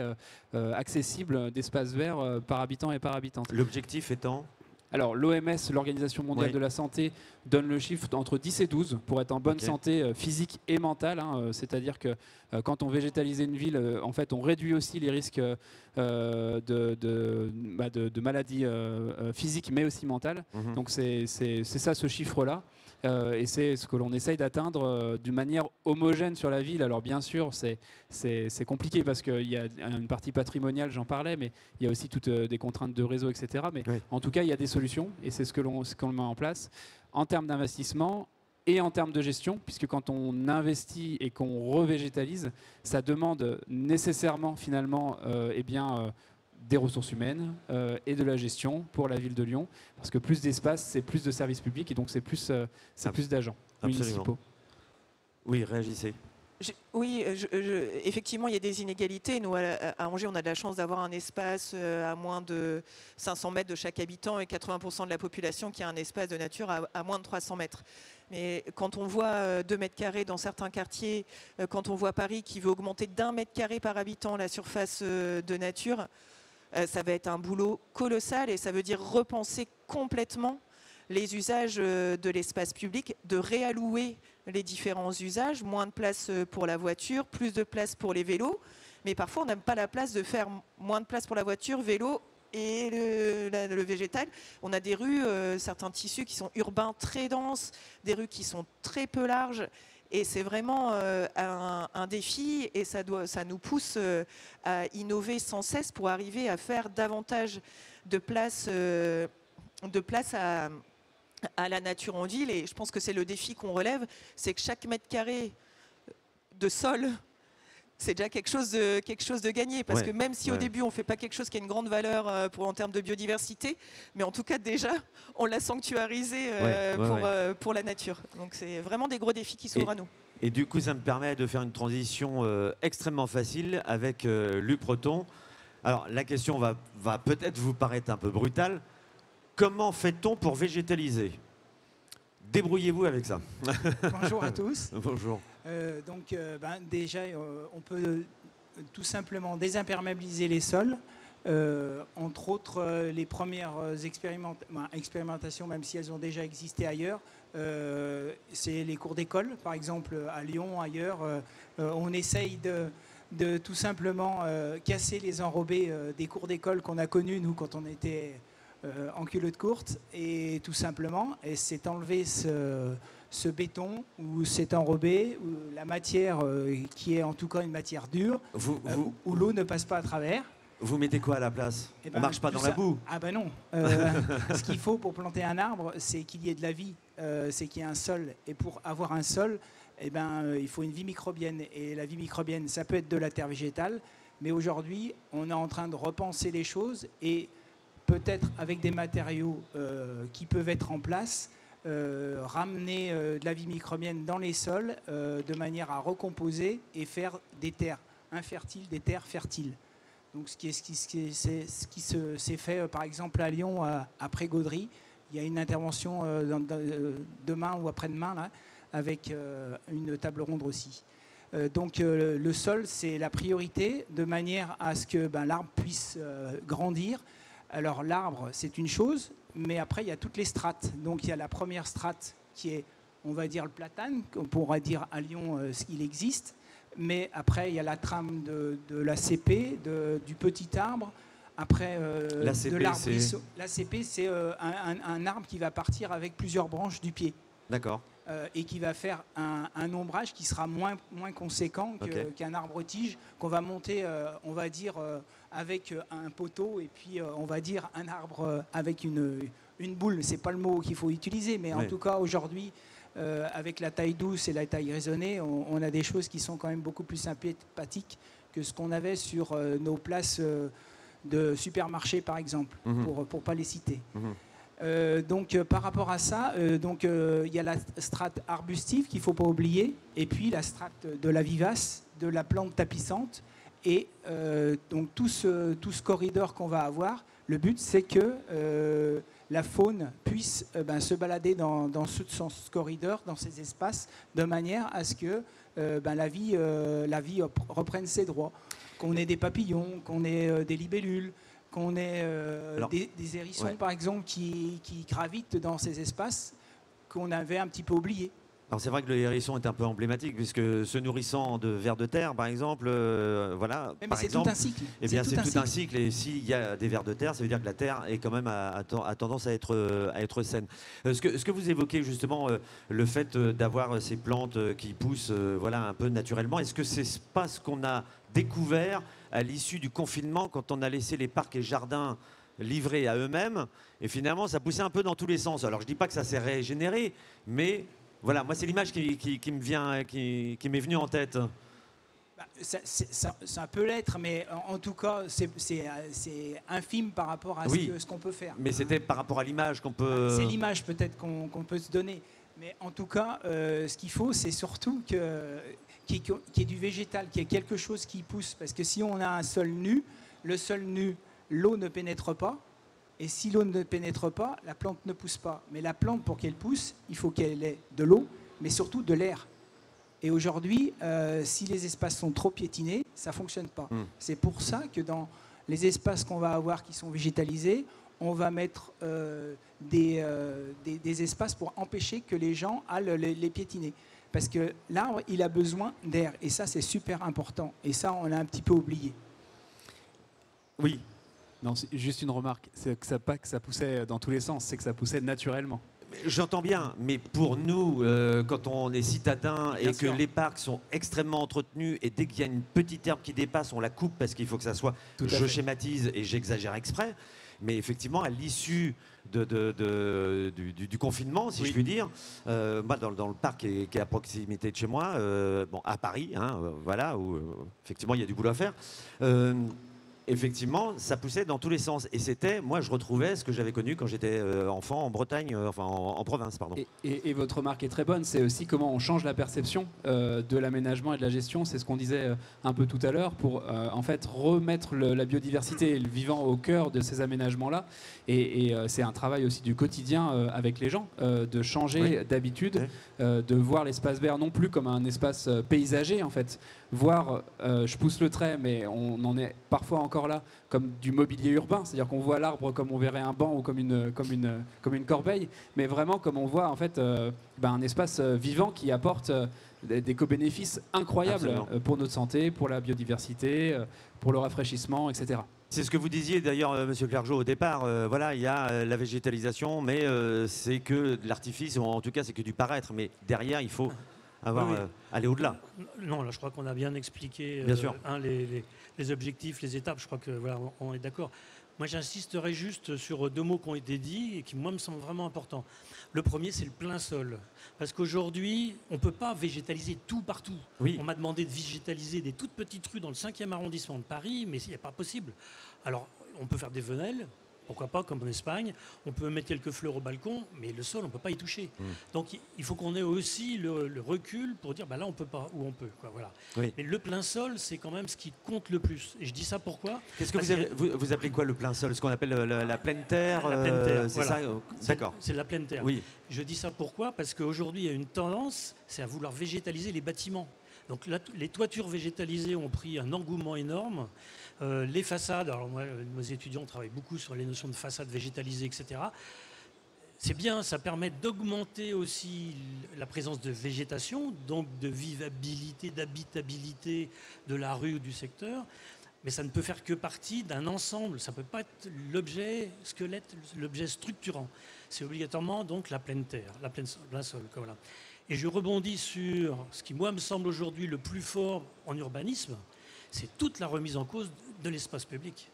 accessibles d'espaces verts par habitant et par habitante. L'objectif étant Alors l'OMS, l'Organisation mondiale de la santé, donne le chiffre entre 10 et 12 pour être en bonne santé physique et mentale. C'est-à-dire que quand on végétalise une ville, en fait, on réduit aussi les risques de maladies physiques mais aussi mentales. Donc c'est ça ce chiffre-là. Et c'est ce que l'on essaye d'atteindre d'une manière homogène sur la ville. Alors bien sûr, c'est compliqué parce qu'il y a une partie patrimoniale, j'en parlais, mais il y a aussi toutes des contraintes de réseau, etc. Mais en tout cas, il y a des solutions et c'est ce qu'on met en place en termes d'investissement et en termes de gestion, puisque quand on investit et qu'on revégétalise, ça demande nécessairement finalement des ressources humaines et de la gestion pour la ville de Lyon, parce que plus d'espace, c'est plus de services publics et donc c'est plus d'agents municipaux. Oui, réagissez. Effectivement, il y a des inégalités. Nous, à Angers, on a de la chance d'avoir un espace à moins de 500 mètres de chaque habitant et 80% de la population qui a un espace de nature à moins de 300 mètres. Mais quand on voit 2 mètres carrés dans certains quartiers, quand on voit Paris qui veut augmenter d'1 mètre carré par habitant la surface de nature, ça va être un boulot colossal et ça veut dire repenser complètement les usages de l'espace public, de réallouer les différents usages, moins de place pour la voiture, plus de place pour les vélos, mais parfois on n'a pas la place de faire moins de place pour la voiture, vélo et le végétal. On a des rues, certains tissus qui sont urbains très denses, des rues qui sont très peu larges. Et c'est vraiment un défi et ça nous pousse à innover sans cesse pour arriver à faire davantage de place à la nature en ville. Et je pense que c'est le défi qu'on relève, c'est que chaque mètre carré de sol, c'est déjà quelque chose de gagné. Parce que même si au début, on ne fait pas quelque chose qui a une grande valeur en termes de biodiversité, mais en tout cas, déjà, on l'a sanctuarisé pour la nature. Donc, c'est vraiment des gros défis qui s'ouvrent à nous. Et du coup, ça me permet de faire une transition extrêmement facile avec Luc Breton. Alors, la question va peut-être vous paraître un peu brutale. Comment fait-on pour végétaliser ? Débrouillez-vous avec ça. Bonjour à tous. Bonjour. Déjà, on peut tout simplement désimperméabiliser les sols. Entre autres, les premières expérimentations, même si elles ont déjà existé ailleurs, c'est les cours d'école, par exemple à Lyon, ailleurs. On essaye de tout simplement casser les enrobés des cours d'école qu'on a connus, nous, quand on était en culotte courte, et tout simplement, c'est enlever ce béton ou cet enrobé, ou la matière qui est en tout cas une matière dure, où l'eau ne passe pas à travers. Vous mettez quoi à la place ? On ne marche pas dans la boue ? Ah ben non. Ce qu'il faut pour planter un arbre, c'est qu'il y ait de la vie, c'est qu'il y ait un sol. Et pour avoir un sol, il faut une vie microbienne. Et la vie microbienne, ça peut être de la terre végétale. Mais aujourd'hui, on est en train de repenser les choses et peut-être avec des matériaux qui peuvent être en place, ramener de la vie microbienne dans les sols de manière à recomposer et faire des terres infertiles, des terres fertiles. Donc ce qui s'est fait par exemple à Lyon, après Gaudry. Il y a une intervention demain ou après-demain là, avec une table ronde aussi. Donc le sol, c'est la priorité de manière à ce que l'arbre puisse grandir. Alors l'arbre, c'est une chose, mais après il y a toutes les strates. Donc il y a la première strate qui est, on va dire, le platane. On pourrait dire à Lyon, il existe. Mais après, il y a la trame de l'ACP, du petit arbre. Après, de l'arbre. L'ACP, c'est un arbre qui va partir avec plusieurs branches du pied. D'accord. Et qui va faire un ombrage qui sera moins conséquent qu'un arbre-tige qu'on va monter, on va dire, avec un poteau et puis, on va dire, un arbre avec une boule. Ce n'est pas le mot qu'il faut utiliser, mais en tout cas, aujourd'hui, avec la taille douce et la taille raisonnée, on a des choses qui sont quand même beaucoup plus sympathiques que ce qu'on avait sur nos places de supermarché, par exemple, pour ne pas les citer. Donc par rapport à ça, il y a la strate arbustive qu'il ne faut pas oublier, et puis la strate de la vivace, de la plante tapissante, et donc tout ce corridor qu'on va avoir, le but c'est que la faune puisse se balader dans ce corridor, dans ces espaces, de manière à ce que la vie reprenne ses droits, qu'on ait des papillons, qu'on ait des libellules, qu'on ait des hérissons, ouais. par exemple, qui gravitent dans ces espaces qu'on avait un petit peu oubliés. Alors c'est vrai que le hérisson est un peu emblématique puisque se nourrissant de vers de terre, par exemple, voilà. Mais par c'est exemple, tout un cycle. eh bien, c'est tout un cycle. Et s'il y a des vers de terre, ça veut dire que la terre est quand même a tendance à être saine. Ce que vous évoquez justement, le fait d'avoir ces plantes qui poussent, voilà, un peu naturellement. Est-ce que c'est pas ce qu'on a découvert à l'issue du confinement quand on a laissé les parcs et jardins livrés à eux-mêmes et finalement ça poussait un peu dans tous les sens. Alors je dis pas que ça s'est régénéré, mais voilà, moi c'est l'image qui me vient, qui m'est venue en tête. Bah, ça peut l'être, mais en tout cas, c'est infime par rapport à Oui, ce qu'on peut faire. Mais c'était par rapport à l'image qu'on peut... C'est l'image peut-être qu'on peut se donner. Mais en tout cas, ce qu'il faut, c'est surtout qu'il y ait du végétal, qu'il y ait quelque chose qui pousse. Parce que si on a un sol nu, le sol nu, l'eau ne pénètre pas. Et si l'eau ne pénètre pas, la plante ne pousse pas. Mais la plante, pour qu'elle pousse, il faut qu'elle ait de l'eau, mais surtout de l'air. Et aujourd'hui, si les espaces sont trop piétinés, ça ne fonctionne pas. C'est pour ça que dans les espaces qu'on va avoir qui sont végétalisés, on va mettre des espaces pour empêcher que les gens aillent les piétiner. Parce que l'arbre, il a besoin d'air. Et ça, c'est super important. Et ça, on l'a un petit peu oublié. Oui. Non, c'est juste une remarque. C'est que pas que ça poussait dans tous les sens, c'est que ça poussait naturellement. J'entends bien, mais pour nous, quand on est citadin et que les parcs sont extrêmement entretenus et dès qu'il y a une petite herbe qui dépasse, on la coupe parce qu'il faut que ça soit... Je schématise et j'exagère exprès, mais effectivement, à l'issue du confinement, si je puis dire, moi, dans le parc qui est à proximité de chez moi, bon, à Paris, hein, voilà, où effectivement il y a du boulot à faire, effectivement, ça poussait dans tous les sens. Et c'était, moi, je retrouvais ce que j'avais connu quand j'étais enfant en Bretagne, enfin en province, pardon. Et votre remarque est très bonne. C'est aussi comment on change la perception de l'aménagement et de la gestion. C'est ce qu'on disait un peu tout à l'heure pour, en fait, remettre la biodiversité et le vivant au cœur de ces aménagements-là. Et c'est un travail aussi du quotidien avec les gens, de changer d'habitude, de voir l'espace vert non plus comme un espace paysager, en fait. Voir, je pousse le trait, mais on en est parfois encore là, comme du mobilier urbain, c'est-à-dire qu'on voit l'arbre comme on verrait un banc ou comme une corbeille, mais vraiment comme on voit en fait un espace vivant qui apporte des co-bénéfices incroyables pour notre santé, pour la biodiversité, pour le rafraîchissement, etc. C'est ce que vous disiez d'ailleurs, Monsieur Clergeau, au départ. Voilà, il y a la végétalisation, mais c'est que de l'artifice, ou en tout cas c'est que du paraître. Mais derrière, il faut aller au-delà. Non, là, je crois qu'on a bien expliqué les objectifs, les étapes. Je crois que voilà, on est d'accord. Moi, j'insisterai juste sur deux mots qui ont été dits et qui, moi, me semblent vraiment importants. Le premier, c'est le plein sol. Parce qu'aujourd'hui, on ne peut pas végétaliser tout partout. On m'a demandé de végétaliser des toutes petites rues dans le 5e arrondissement de Paris, mais il n'est pas possible. Alors, on peut faire des venelles. Pourquoi pas, comme en Espagne, on peut mettre quelques fleurs au balcon, mais le sol, on ne peut pas y toucher. Donc, il faut qu'on ait aussi le recul pour dire, là, on ne peut pas, ou on peut. Quoi, voilà. Mais le plein sol, c'est quand même ce qui compte le plus. Et je dis ça pourquoi ? Qu'est-ce que vous appelez quoi le plein sol ? Ce qu'on appelle la pleine terre, la pleine terre, c'est voilà. ça ? D'accord. C'est la pleine terre. Oui. Je dis ça pourquoi ? Parce qu'aujourd'hui, il y a une tendance, c'est à vouloir végétaliser les bâtiments. Donc là, les toitures végétalisées ont pris un engouement énorme. Les façades, alors moi, nos étudiants travaillent beaucoup sur les notions de façades végétalisées, etc. C'est bien, ça permet d'augmenter aussi la présence de végétation, donc de vivabilité, d'habitabilité de la rue ou du secteur. Mais ça ne peut faire que partie d'un ensemble. Ça ne peut pas être l'objet squelette, l'objet structurant. C'est obligatoirement donc la pleine terre, plein sol. Voilà. Et je rebondis sur ce qui, moi, me semble aujourd'hui le plus fort en urbanisme, c'est toute la remise en cause de l'espace public.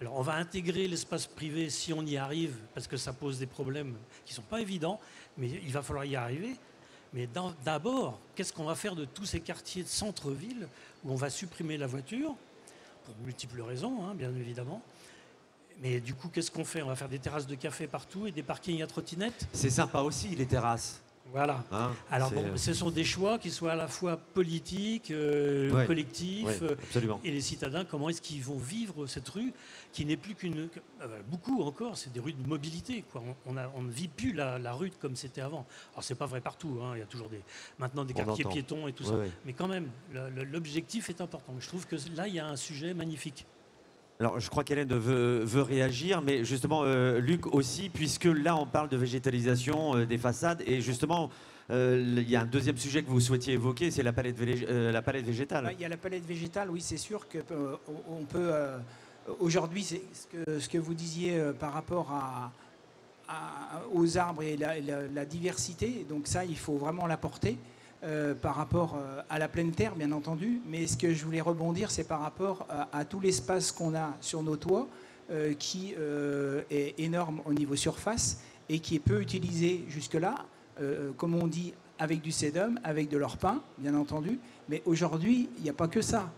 Alors, on va intégrer l'espace privé si on y arrive, parce que ça pose des problèmes qui ne sont pas évidents, mais il va falloir y arriver. Mais d'abord, qu'est-ce qu'on va faire de tous ces quartiers de centre-ville où on va supprimer la voiture, pour multiples raisons, bien évidemment. Mais du coup, qu'est-ce qu'on fait ? On va faire des terrasses de café partout et des parkings à trottinettes ? C'est sympa aussi, les terrasses. Voilà. Alors bon, ce sont des choix qui soient à la fois politiques, collectifs, et les citadins, comment est-ce qu'ils vont vivre cette rue qui n'est plus qu'une... beaucoup encore, c'est des rues de mobilité, quoi. On ne vit plus la rue comme c'était avant. Alors c'est pas vrai partout, il y a toujours maintenant des quartiers piétons et tout ça. Mais quand même, l'objectif est important. Je trouve que là, il y a un sujet magnifique. Alors, je crois qu'Hélène veut réagir, mais justement, Luc aussi, puisque là, on parle de végétalisation des façades, et justement, il y a un deuxième sujet que vous souhaitiez évoquer, c'est la palette végétale. Il y a la palette végétale, oui, c'est sûr que on peut. Aujourd'hui, c'est ce que vous disiez par rapport aux arbres et la diversité. Donc ça, il faut vraiment l'apporter. Par rapport à la pleine terre, bien entendu. Mais ce que je voulais rebondir, c'est par rapport à tout l'espace qu'on a sur nos toits, qui est énorme au niveau surface et qui est peu utilisé jusque-là, comme on dit, avec du sédum, avec de l'orpin, bien entendu. Mais aujourd'hui, il n'y a pas que ça.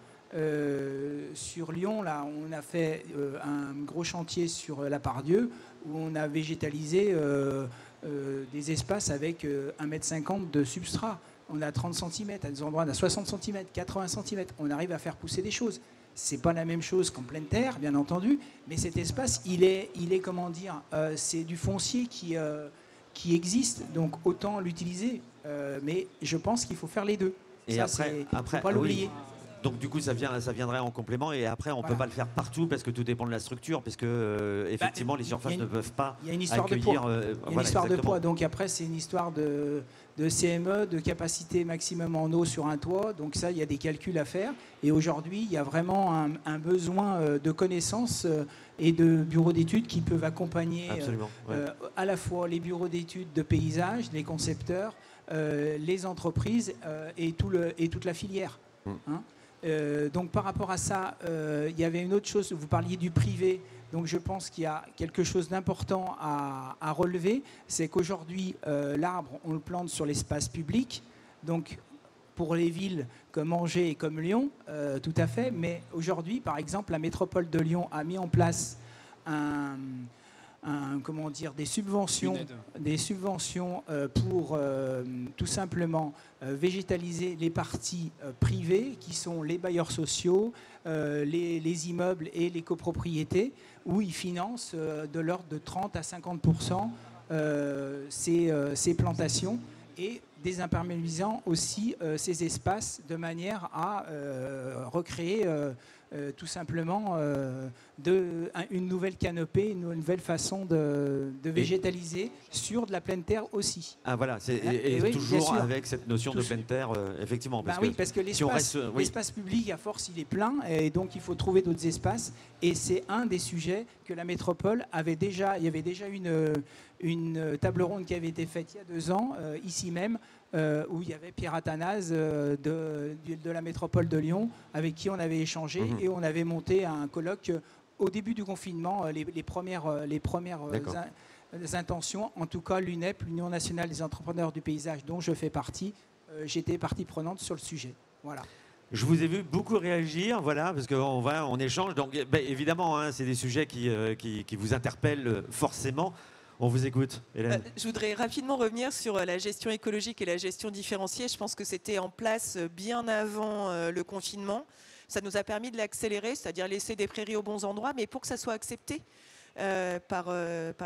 Sur Lyon, là, on a fait un gros chantier sur la Pardieu, où on a végétalisé des espaces avec 1,50 m de substrat. On a 30 cm, à des endroits on a 60 cm, 80 cm. On arrive à faire pousser des choses. C'est pas la même chose qu'en pleine terre, bien entendu, mais cet espace, il est comment dire, c'est du foncier qui existe, donc autant l'utiliser. Mais je pense qu'il faut faire les deux. Et ça, après, faut pas l'oublier. Oui. Donc du coup, ça viendrait en complément, et après, on ne peut pas le faire partout parce que tout dépend de la structure, parce que effectivement, les surfaces ne peuvent pas accueillir. Il y a une histoire de poids. Il y a une histoire de poids. Donc après, c'est une histoire de CME, de capacité maximum en eau sur un toit. Donc ça, il y a des calculs à faire. Et aujourd'hui, il y a vraiment un besoin de connaissances et de bureaux d'études qui peuvent accompagner à la fois les bureaux d'études de paysage, les concepteurs, les entreprises et toute la filière. Hein. Donc par rapport à ça, il y avait une autre chose, vous parliez du privé, donc je pense qu'il y a quelque chose d'important à relever, c'est qu'aujourd'hui l'arbre on le plante sur l'espace public, donc pour les villes comme Angers et comme Lyon, tout à fait, mais aujourd'hui par exemple la métropole de Lyon a mis en place comment dire, des subventions pour tout simplement végétaliser les parties privées qui sont les bailleurs sociaux, les immeubles et les copropriétés, où ils financent de l'ordre de 30 à 50% ces plantations, et désimperméabilisant aussi ces espaces de manière à recréer tout simplement une nouvelle canopée, une nouvelle façon de végétaliser sur de la pleine terre aussi. Ah voilà, et oui, toujours avec cette notion de pleine terre, effectivement. Parce que l'espace public, à force, il est plein, et donc il faut trouver d'autres espaces. Et c'est un des sujets que la métropole avait déjà. Il y avait déjà une table ronde qui avait été faite il y a 2 ans, ici même, où il y avait Pierre Athanase de la métropole de Lyon, avec qui on avait échangé, et on avait monté un colloque au début du confinement, les premières intentions. En tout cas, l'UNEP, l'Union nationale des entrepreneurs du paysage, dont je fais partie, j'étais partie prenante sur le sujet. Voilà. Je vous ai vu beaucoup réagir, voilà, parce qu'on échange. Donc, évidemment, hein, c'est des sujets qui vous interpellent forcément. On vous écoute, Hélène. Je voudrais rapidement revenir sur la gestion écologique et la gestion différenciée. Je pense que c'était en place bien avant le confinement. Ça nous a permis de l'accélérer, c'est-à-dire laisser des prairies aux bons endroits, mais pour que ça soit accepté par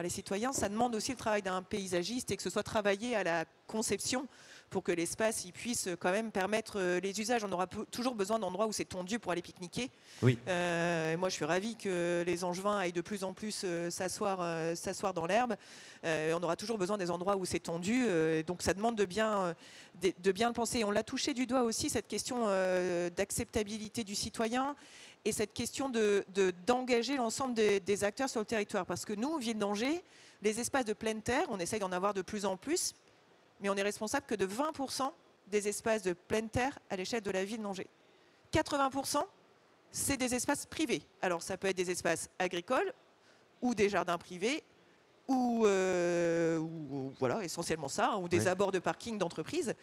les citoyens, ça demande aussi le travail d'un paysagiste et que ce soit travaillé à la conception pour que l'espace puisse quand même permettre les usages. On aura toujours besoin d'endroits où c'est tondu pour aller pique-niquer. Oui. Moi, je suis ravie que les Angevins aillent de plus en plus s'asseoir dans l'herbe. On aura toujours besoin des endroits où c'est tondu. Donc, ça demande de bien le penser. On l'a touché du doigt aussi, cette question d'acceptabilité du citoyen et cette question d'engager l'ensemble des acteurs sur le territoire. Parce que nous, Ville d'Angers, les espaces de pleine terre, on essaye d'en avoir de plus en plus, mais on est responsable que de 20% des espaces de pleine terre à l'échelle de la ville d'Angers. 80%, c'est des espaces privés. Alors ça peut être des espaces agricoles ou des jardins privés ou voilà, essentiellement ça, ou des abords de parking d'entreprises.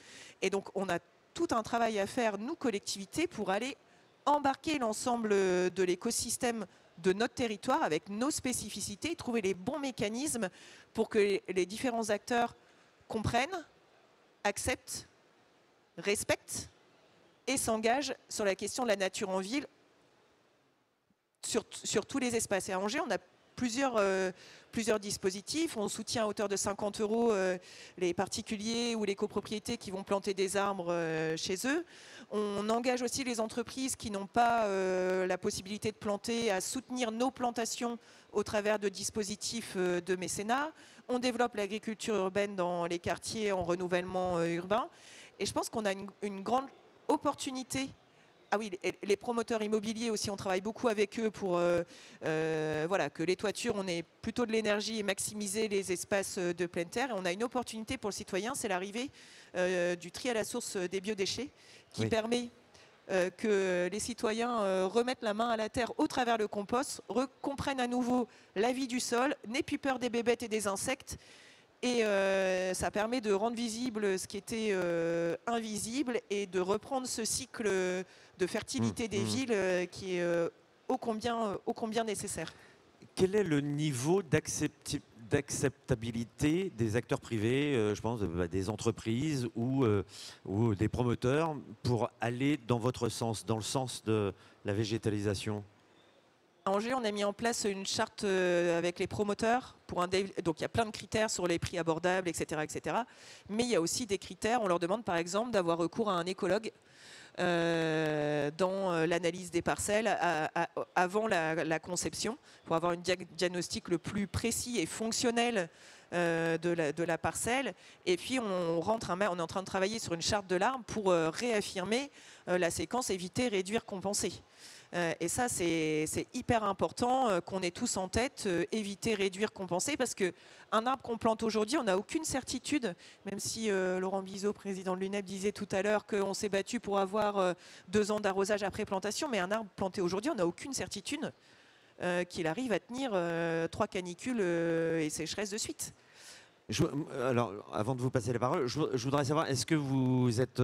Et donc on a tout un travail à faire, nous, collectivités, pour aller embarquer l'ensemble de l'écosystème de notre territoire avec nos spécificités, trouver les bons mécanismes pour que les différents acteurs comprennent, acceptent, respectent et s'engagent sur la question de la nature en ville sur tous les espaces. Et à Angers, on a plusieurs dispositifs. On soutient à hauteur de 50 € les particuliers ou les copropriétés qui vont planter des arbres chez eux. On engage aussi les entreprises qui n'ont pas la possibilité de planter à soutenir nos plantations au travers de dispositifs de mécénat. On développe l'agriculture urbaine dans les quartiers en renouvellement urbain. Et je pense qu'on a une grande opportunité. Ah oui, les promoteurs immobiliers aussi, on travaille beaucoup avec eux pour voilà, que les toitures, on ait plutôt de l'énergie et maximiser les espaces de pleine terre. Et on a une opportunité pour le citoyen, c'est l'arrivée du tri à la source des biodéchets qui permet que les citoyens remettent la main à la terre au travers le compost, comprennent à nouveau la vie du sol, n'aient plus peur des bébêtes et des insectes. Et ça permet de rendre visible ce qui était invisible et de reprendre ce cycle de fertilité des villes qui est ô combien nécessaire. Quel est le niveau d'acceptabilité des acteurs privés, je pense des entreprises ou des promoteurs, pour aller dans votre sens, dans le sens de la végétalisation ? À Angers, on a mis en place une charte avec les promoteurs. Donc il y a plein de critères sur les prix abordables, etc., etc. Mais il y a aussi des critères. On leur demande par exemple d'avoir recours à un écologue dans l'analyse des parcelles avant la conception, pour avoir un diagnostic le plus précis et fonctionnel de la parcelle. Et puis on est en train de travailler sur une charte de l'arbre pour réaffirmer la séquence éviter, réduire, compenser. Et ça, c'est hyper important qu'on ait tous en tête, éviter, réduire, compenser, parce qu'un arbre qu'on plante aujourd'hui, on n'a aucune certitude, même si Laurent Bizot, président de l'UNEP, disait tout à l'heure qu'on s'est battu pour avoir 2 ans d'arrosage après plantation, mais un arbre planté aujourd'hui, on n'a aucune certitude qu'il arrive à tenir 3 canicules et sécheresses de suite. Alors, avant de vous passer la parole, je voudrais savoir, est-ce que vous êtes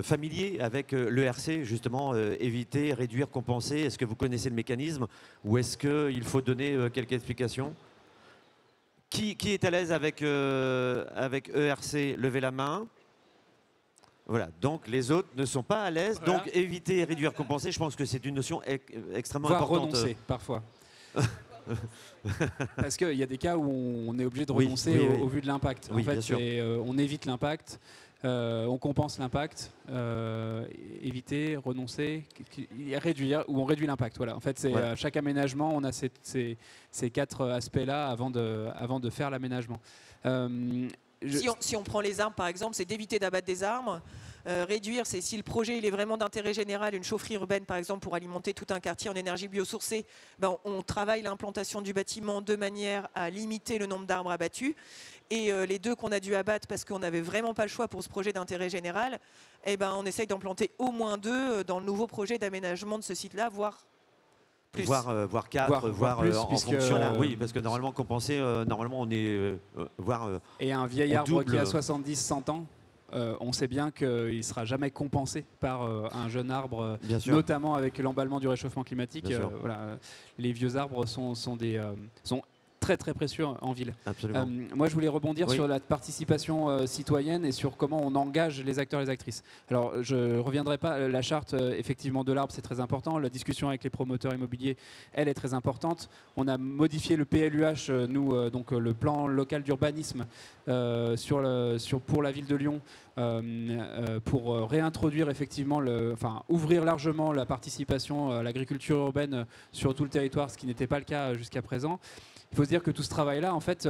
familier avec l'ERC, justement, éviter, réduire, compenser? Est-ce que vous connaissez le mécanisme ou est-ce qu'il faut donner quelques explications? Qui est à l'aise avec ERC? Levez la main. Voilà, donc les autres ne sont pas à l'aise. Voilà. Donc éviter, réduire, compenser, je pense que c'est une notion extrêmement importante. Renoncer, parfois. Parce qu'il y a des cas où on est obligé de renoncer au vu de l'impact. En fait, on évite l'impact, on compense l'impact, éviter, renoncer, réduire, ou on réduit l'impact. Voilà. En fait, c'est à chaque aménagement, on a ces 4 aspects-là avant de faire l'aménagement. Si on prend les arbres, par exemple, c'est d'éviter d'abattre des arbres. Réduire, c'est si le projet il est vraiment d'intérêt général, une chaufferie urbaine par exemple pour alimenter tout un quartier en énergie biosourcée, on travaille l'implantation du bâtiment de manière à limiter le nombre d'arbres abattus. Et les 2 qu'on a dû abattre parce qu'on n'avait vraiment pas le choix pour ce projet d'intérêt général, on essaye d'en planter au moins 2 dans le nouveau projet d'aménagement de ce site-là, voire plus. Voire 4, voire plus, en fonction. Oui, parce que normalement compenser, normalement on est et un vieil arbre qui a 70-100 ans, on sait bien qu'il ne sera jamais compensé par un jeune arbre, notamment avec l'emballement du réchauffement climatique. Voilà, les vieux arbres sont très très précieux en ville. Moi je voulais rebondir sur la participation citoyenne et sur comment on engage les acteurs et les actrices. Alors je ne reviendrai pas, la charte effectivement de l'arbre c'est très important, la discussion avec les promoteurs immobiliers elle est très importante. On a modifié le PLUH, nous donc le plan local d'urbanisme pour la ville de Lyon, pour réintroduire effectivement, ouvrir largement la participation à l'agriculture urbaine sur tout le territoire, ce qui n'était pas le cas jusqu'à présent. Il faut se dire que tout ce travail-là, en fait,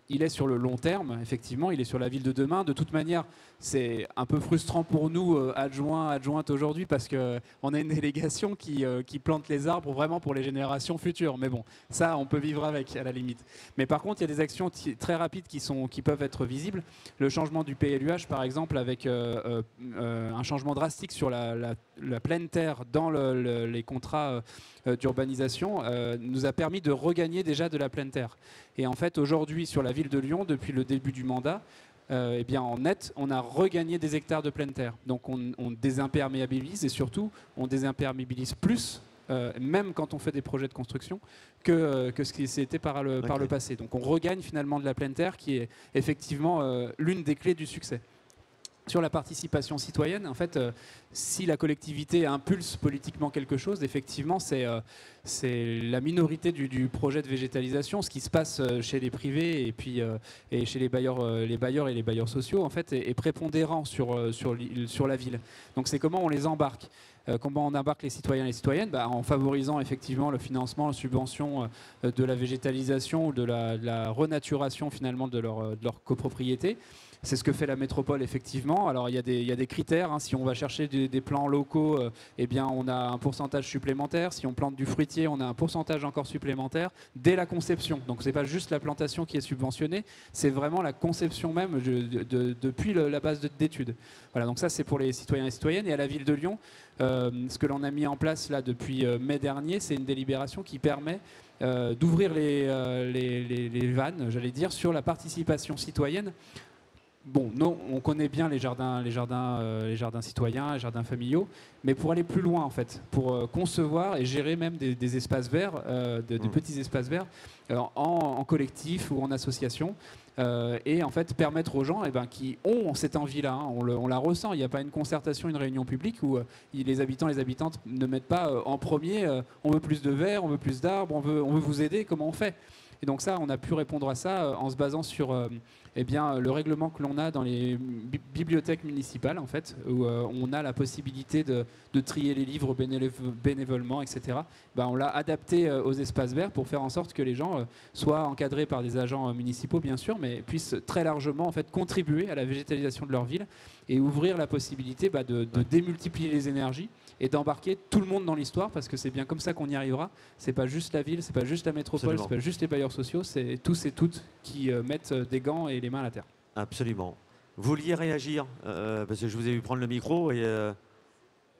il est sur le long terme, effectivement, il est sur la ville de demain. De toute manière, c'est un peu frustrant pour nous, adjointes aujourd'hui, parce qu'on a une délégation qui plante les arbres vraiment pour les générations futures. Mais bon, ça, on peut vivre avec, à la limite. Mais par contre, il y a des actions très rapides qui peuvent être visibles. Le changement du PLUH, par exemple, avec un changement drastique sur la pleine terre dans les contrats d'urbanisation, nous a permis de regagner déjà de la pleine terre. Et en fait, aujourd'hui, sur la ville de Lyon, depuis le début du mandat, en net, on a regagné des hectares de pleine terre. Donc on désimperméabilise et surtout, on désimperméabilise plus, même quand on fait des projets de construction, que ce qui s'était par le passé. Donc on regagne finalement de la pleine terre qui est effectivement l'une des clés du succès. Sur la participation citoyenne, en fait, si la collectivité impulse politiquement quelque chose, effectivement, c'est la minorité du projet de végétalisation. Ce qui se passe chez les privés et chez les bailleurs et les bailleurs sociaux, en fait, est prépondérant sur la ville. Donc, c'est comment on les embarque. Comment on embarque les citoyens et les citoyennes, en favorisant effectivement le financement, la subvention de la végétalisation ou de la renaturation finalement de leur copropriété. C'est ce que fait la métropole effectivement. Alors il y a des critères. Hein. Si on va chercher des plants locaux, eh bien on a un pourcentage supplémentaire. Si on plante du fruitier, on a un pourcentage encore supplémentaire dès la conception. Donc c'est pas juste la plantation qui est subventionnée, c'est vraiment la conception même depuis la base d'études. Voilà. Donc ça c'est pour les citoyens et citoyennes. Et à la ville de Lyon, ce que l'on a mis en place là depuis mai dernier, c'est une délibération qui permet d'ouvrir les vannes, j'allais dire, sur la participation citoyenne. Bon, non, on connaît bien les jardins citoyens, les jardins familiaux, mais pour aller plus loin en fait, pour concevoir et gérer même des espaces verts, des petits espaces verts en collectif ou en association, et en fait permettre aux gens qui ont cette envie-là, hein, on la ressent. Il n'y a pas une concertation, une réunion publique où les habitants, les habitantes ne mettent pas en premier on veut plus de verre, on veut plus d'arbres, on veut vous aider, comment on fait? Et donc ça, on a pu répondre à ça en se basant sur le règlement que l'on a dans les bibliothèques municipales, en fait, où on a la possibilité de trier les livres bénévolement, etc. On l'a adapté aux espaces verts pour faire en sorte que les gens soient encadrés par des agents municipaux, bien sûr, mais puissent très largement en fait, contribuer à la végétalisation de leur ville et ouvrir la possibilité de démultiplier les énergies et d'embarquer tout le monde dans l'histoire, parce que c'est bien comme ça qu'on y arrivera. C'est pas juste la ville, c'est pas juste la métropole, c'est pas juste les bailleurs sociaux, c'est tous et toutes qui mettent des gants et les mains à la terre. Absolument. Vous vouliez réagir parce que je vous ai vu prendre le micro et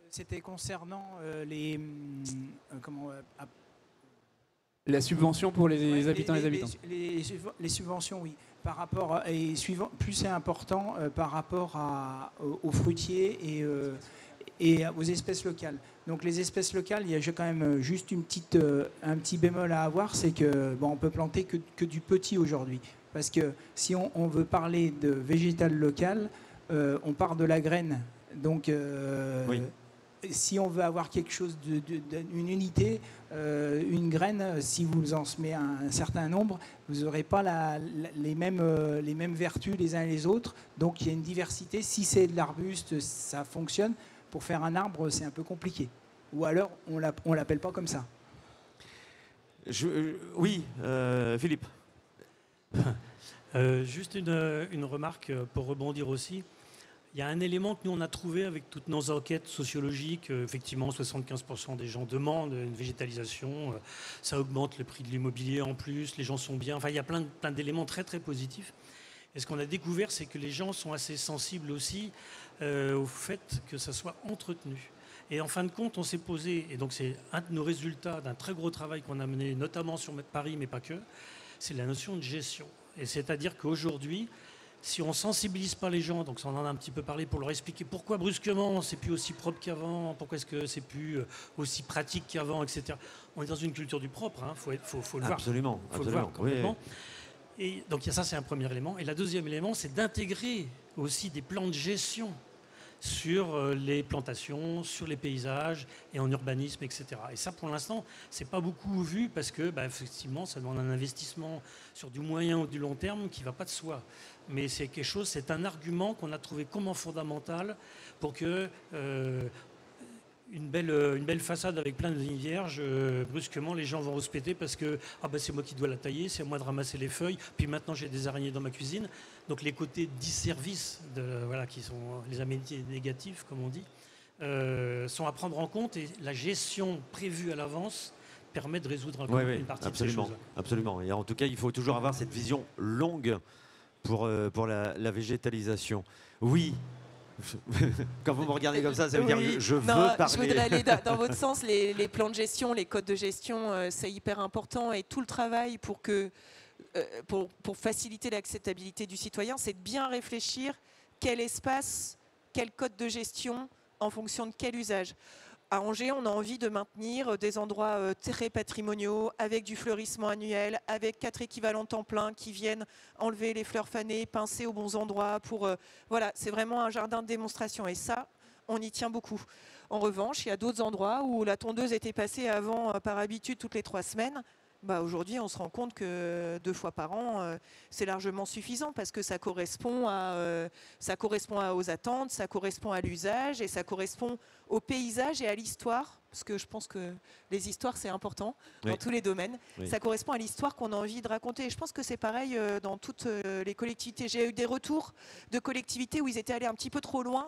c'était concernant la subvention pour les habitants et les habitantes. Les subventions, oui. Par rapport plus c'est important par rapport aux fruitiers et aux espèces locales. Donc les espèces locales, il y a quand même juste un petit bémol à avoir, c'est que on peut planter que du petit aujourd'hui. Parce que si on veut parler de végétal local, on part de la graine. Donc oui. Si on veut avoir quelque chose une unité, une graine, si vous en semez un certain nombre, vous n'aurez pas les mêmes vertus les uns et les autres. Donc il y a une diversité. Si c'est de l'arbuste, ça fonctionne. Pour faire un arbre, c'est un peu compliqué. Ou alors, on ne l'appelle pas comme ça. Oui, Philippe. Juste une remarque pour rebondir aussi. Il y a un élément que nous, on a trouvé avec toutes nos enquêtes sociologiques. Effectivement, 75% des gens demandent une végétalisation. Ça augmente le prix de l'immobilier en plus. Les gens sont bien. Enfin, il y a plein d'éléments très, très positifs. Et ce qu'on a découvert, c'est que les gens sont assez sensibles aussi au fait que ça soit entretenu. Et en fin de compte, on s'est posé, et donc c'est un de nos résultats d'un très gros travail qu'on a mené, notamment sur Paris, mais pas que, c'est la notion de gestion. Et c'est-à-dire qu'aujourd'hui, si on ne sensibilise pas les gens, donc on en a un petit peu parlé pour leur expliquer pourquoi brusquement c'est plus aussi propre qu'avant, pourquoi est-ce que c'est plus aussi pratique qu'avant, etc. On est dans une culture du propre, hein, faut le voir. Absolument, faut le voir complètement. Oui. Et donc ça, c'est un premier élément. Et le deuxième élément, c'est d'intégrer aussi des plans de gestion sur les plantations, sur les paysages et en urbanisme, etc. Et ça, pour l'instant, c'est pas beaucoup vu parce que, effectivement, ça demande un investissement sur du moyen ou du long terme qui ne va pas de soi. Mais c'est quelque chose, c'est un argument qu'on a trouvé comme fondamental pour que une belle façade avec plein de lignes vierges, brusquement les gens vont se péter parce que c'est moi qui dois la tailler, c'est à moi de ramasser les feuilles, puis maintenant j'ai des araignées dans ma cuisine. Donc les côtés disservices, qui sont les aménités négatives, comme on dit, sont à prendre en compte, et la gestion prévue à l'avance permet de résoudre une partie de ces choses-là. Absolument. Et en tout cas, il faut toujours avoir cette vision longue pour la végétalisation. Oui. Quand vous me regardez comme ça veut dire que je veux parler. Je voudrais aller dans votre sens. Les plans de gestion, les codes de gestion, c'est hyper important. Et tout le travail pour faciliter l'acceptabilité du citoyen, c'est de bien réfléchir quel espace, quel code de gestion, en fonction de quel usage. À Angers, on a envie de maintenir des endroits très patrimoniaux, avec du fleurissement annuel, avec 4 équivalents temps plein qui viennent enlever les fleurs fanées, pincer aux bons endroits. Voilà, c'est vraiment un jardin de démonstration. Et ça, on y tient beaucoup. En revanche, il y a d'autres endroits où la tondeuse était passée avant par habitude toutes les 3 semaines. Aujourd'hui, on se rend compte que 2 fois par an, c'est largement suffisant parce que ça correspond aux attentes, ça correspond à l'usage et ça correspond au paysage et à l'histoire. Parce que je pense que les histoires, c'est important dans tous les domaines. Oui. Ça correspond à l'histoire qu'on a envie de raconter. Et je pense que c'est pareil dans toutes les collectivités. J'ai eu des retours de collectivités où ils étaient allés un petit peu trop loin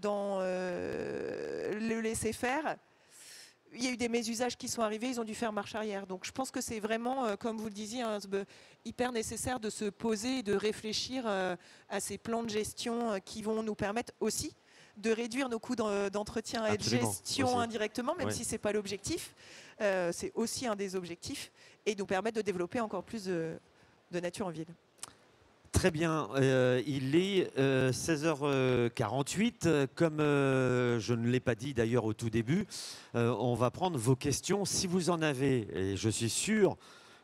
dans le laisser-faire. Il y a eu des mésusages qui sont arrivés, ils ont dû faire marche arrière. Donc je pense que c'est vraiment, comme vous le disiez, hyper nécessaire de se poser et de réfléchir à ces plans de gestion qui vont nous permettre aussi de réduire nos coûts d'entretien et de gestion aussi, indirectement, même si ce n'est pas l'objectif. C'est aussi un des objectifs et nous permettre de développer encore plus de nature en ville. Très bien, il est 16h48. Comme je ne l'ai pas dit d'ailleurs au tout début, on va prendre vos questions si vous en avez. Et je suis sûr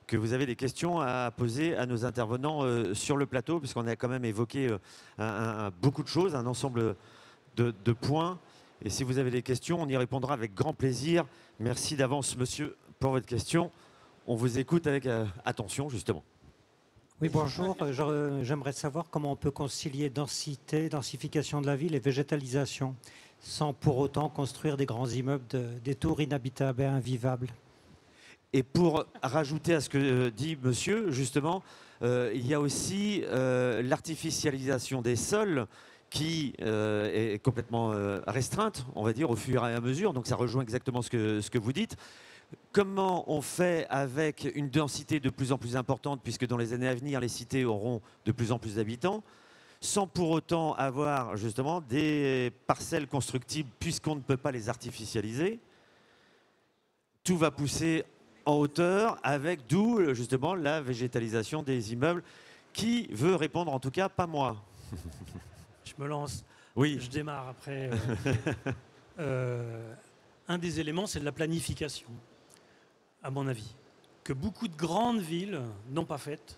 que vous avez des questions à poser à nos intervenants sur le plateau, puisqu'on a quand même évoqué beaucoup de choses, un ensemble de points. Et si vous avez des questions, on y répondra avec grand plaisir. Merci d'avance, monsieur, pour votre question. On vous écoute avec attention, justement. Oui, bonjour. J'aimerais savoir comment on peut concilier densité, densification de la ville et végétalisation, sans pour autant construire des grands immeubles, des tours inhabitables et invivables. Et pour rajouter à ce que dit monsieur, justement, il y a aussi l'artificialisation des sols qui est complètement restreinte, on va dire, au fur et à mesure. Donc ça rejoint exactement ce que vous dites. Comment on fait avec une densité de plus en plus importante, puisque dans les années à venir, les cités auront de plus en plus d'habitants, sans pour autant avoir justement des parcelles constructibles, puisqu'on ne peut pas les artificialiser. Tout va pousser en hauteur, avec d'où justement la végétalisation des immeubles. Qui veut répondre? En tout cas, pas moi. Je me lance. Oui. Je démarre après. Un des éléments, c'est de la planification, à mon avis, que beaucoup de grandes villes n'ont pas faite.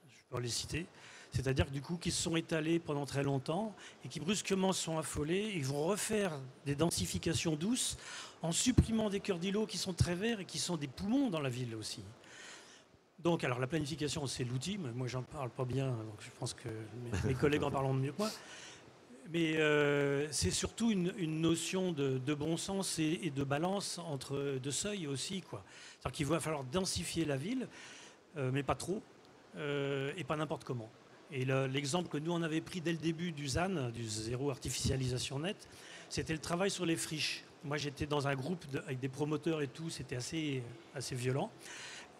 Je peux les citer. C'est-à-dire que du coup, qui se sont étalés pendant très longtemps et qui brusquement se sont affolés. Ils vont refaire des densifications douces en supprimant des cœurs d'îlots qui sont très verts et qui sont des poumons dans la ville aussi. Donc, alors la planification, c'est l'outil. Moi, j'en parle pas bien, donc je pense que mes collègues en parleront mieux que moi. Mais c'est surtout une notion de bon sens et de balance de seuil aussi, quoi. C'est-à-dire qu'il va falloir densifier la ville, mais pas trop, et pas n'importe comment. Et l'exemple que nous, on avait pris dès le début du ZAN, du zéro artificialisation nette, c'était le travail sur les friches. Moi, j'étais dans un groupe avec des promoteurs et tout, c'était assez violent.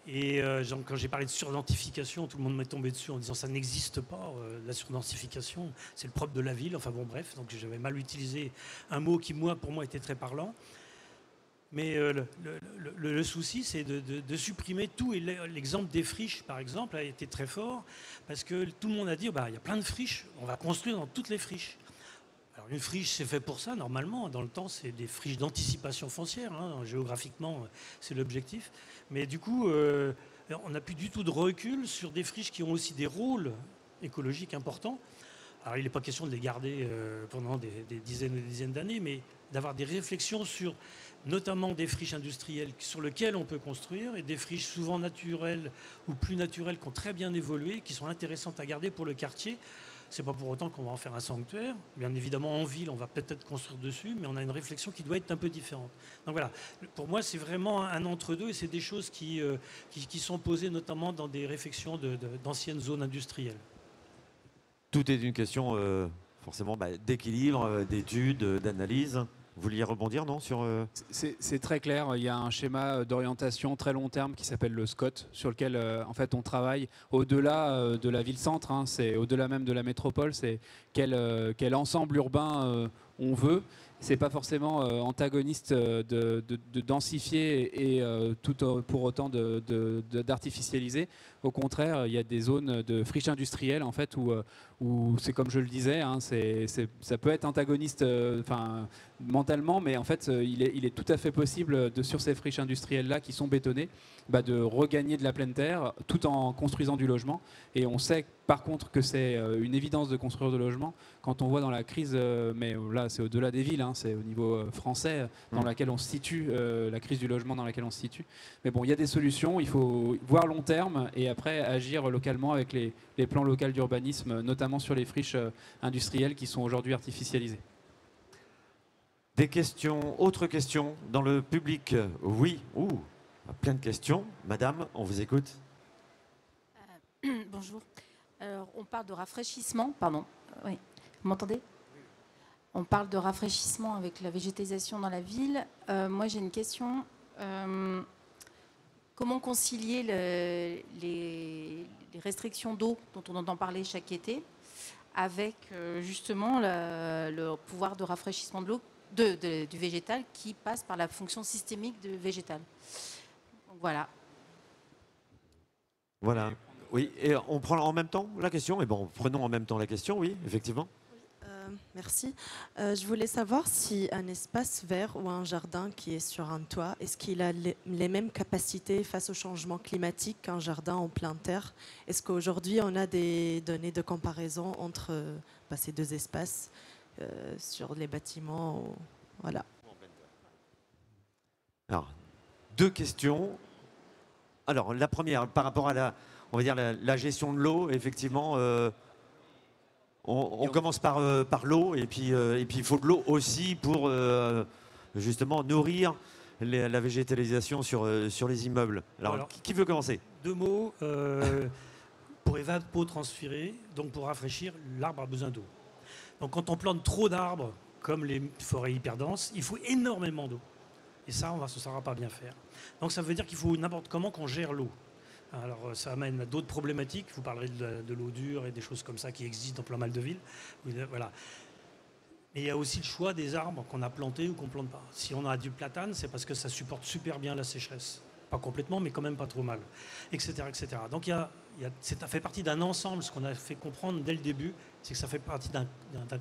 Et quand j'ai parlé de surdensification, tout le monde m'est tombé dessus en disant ça n'existe pas, la surdensification, c'est le propre de la ville. Enfin bon, bref, donc j'avais mal utilisé un mot qui, pour moi, était très parlant. Mais le souci, c'est de supprimer tout. Et l'exemple des friches, par exemple, a été très fort, parce que tout le monde a dit, il y a plein de friches, on va construire dans toutes les friches. Alors une friche, c'est fait pour ça, normalement. Dans le temps, c'est des friches d'anticipation foncière. Hein. Géographiquement, c'est l'objectif. Mais du coup, on n'a plus du tout de recul sur des friches qui ont aussi des rôles écologiques importants. Alors, il n'est pas question de les garder pendant des dizaines et des dizaines d'années, mais d'avoir des réflexions sur notamment des friches industrielles sur lesquelles on peut construire et des friches souvent naturelles ou plus naturelles qui ont très bien évolué, qui sont intéressantes à garder pour le quartier. Ce n'est pas pour autant qu'on va en faire un sanctuaire. Bien évidemment, en ville, on va peut-être construire dessus, mais on a une réflexion qui doit être un peu différente. Donc voilà, pour moi, c'est vraiment un entre-deux et c'est des choses qui sont posées notamment dans des réflexions d'anciennes zones industrielles. Tout est une question forcément d'équilibre, d'études, d'analyse. Vous vouliez rebondir, non sur C'est très clair. Il y a un schéma d'orientation très long terme qui s'appelle le SCOT, sur lequel en fait on travaille au-delà de la ville-centre. Hein, c'est au-delà même de la métropole. C'est quel ensemble urbain on veut. c'est pas forcément antagoniste de densifier et pour autant d'artificialiser. Au contraire, il y a des zones de friche industrielle en fait où c'est comme je le disais, hein, ça peut être antagoniste mentalement, mais en fait il est tout à fait possible sur ces friches industrielles là qui sont bétonnées, de regagner de la pleine terre tout en construisant du logement. Et on sait par contre que c'est une évidence de construire du logement quand on voit dans la crise, mais là c'est au-delà des villes, hein, c'est au niveau français dans laquelle on se situe, la crise du logement dans laquelle on se situe. Mais bon, il y a des solutions, il faut voir long terme et après agir localement avec les plans locaux d'urbanisme, notamment sur les friches industrielles qui sont aujourd'hui artificialisées. Des questions, autres questions dans le public? Oui, plein de questions. Madame, on vous écoute. Bonjour. Alors, on parle de rafraîchissement, pardon. Oui. Vous m'entendez? On parle de rafraîchissement avec la végétalisation dans la ville. Moi, j'ai une question. Comment concilier les restrictions d'eau dont on entend parler chaque été avec justement le pouvoir de rafraîchissement de l'eau du végétal qui passe par la fonction systémique du végétal? Donc, voilà. Voilà. Oui, et on prend en même temps la question? Et bon, prenons en même temps la question, oui, effectivement. Merci. Je voulais savoir si un espace vert ou un jardin qui est sur un toit, est-ce qu'il a les mêmes capacités face au changement climatique qu'un jardin en plein terre? Est-ce qu'aujourd'hui, on a des données de comparaison entre ces deux espaces sur les bâtiments Voilà. Alors, deux questions. Alors, la première, par rapport à on va dire la gestion de l'eau, effectivement, on commence par l'eau, et puis il faut de l'eau aussi pour justement nourrir la végétalisation sur les immeubles. Alors, qui veut commencer? Deux mots. Pour évapotranspirer, donc pour rafraîchir, l'arbre a besoin d'eau. Donc quand on plante trop d'arbres, comme les forêts hyperdenses, il faut énormément d'eau. Et ça, on ne saura pas bien faire. Donc ça veut dire qu'il faut n'importe comment qu'on gère l'eau. Alors ça amène à d'autres problématiques. Vous parlerez de l'eau dure et des choses comme ça qui existent dans plein mal de villes. Voilà. Mais il y a aussi le choix des arbres qu'on a plantés ou qu'on ne plante pas. Si on a du platane, c'est parce que ça supporte super bien la sécheresse. Pas complètement, mais quand même pas trop mal, etc. etc. Donc ça fait partie d'un ensemble. Ce qu'on a fait comprendre dès le début, c'est que ça fait partie d'un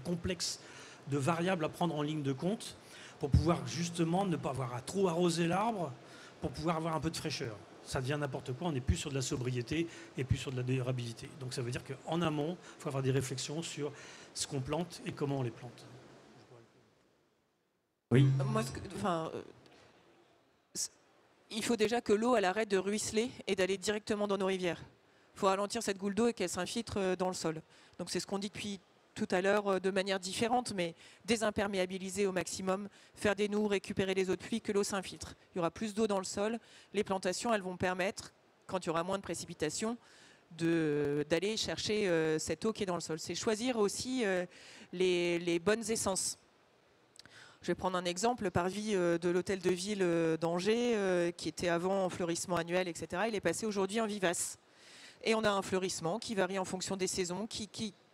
complexe de variables à prendre en ligne de compte pour pouvoir justement ne pas avoir à trop arroser l'arbre, pour pouvoir avoir un peu de fraîcheur. Ça devient n'importe quoi, on n'est plus sur de la sobriété et plus sur de la durabilité. Donc ça veut dire qu'en amont, il faut avoir des réflexions sur ce qu'on plante et comment on les plante. Oui. Moi, il faut déjà que l'eau arrête de ruisseler et d'aller directement dans nos rivières. Il faut ralentir cette goule d'eau et qu'elle s'infiltre dans le sol. Donc c'est ce qu'on dit depuis tout à l'heure de manière différente, mais désimperméabiliser au maximum, faire des noues, récupérer les eaux de pluie, que l'eau s'infiltre. Il y aura plus d'eau dans le sol. Les plantations, elles vont permettre, quand il y aura moins de précipitations, d'aller chercher cette eau qui est dans le sol. C'est choisir aussi les bonnes essences. Je vais prendre un exemple, le parvis de l'hôtel de ville d'Angers, qui était avant en fleurissement annuel, etc. Il est passé aujourd'hui en vivace. Et on a un fleurissement qui varie en fonction des saisons,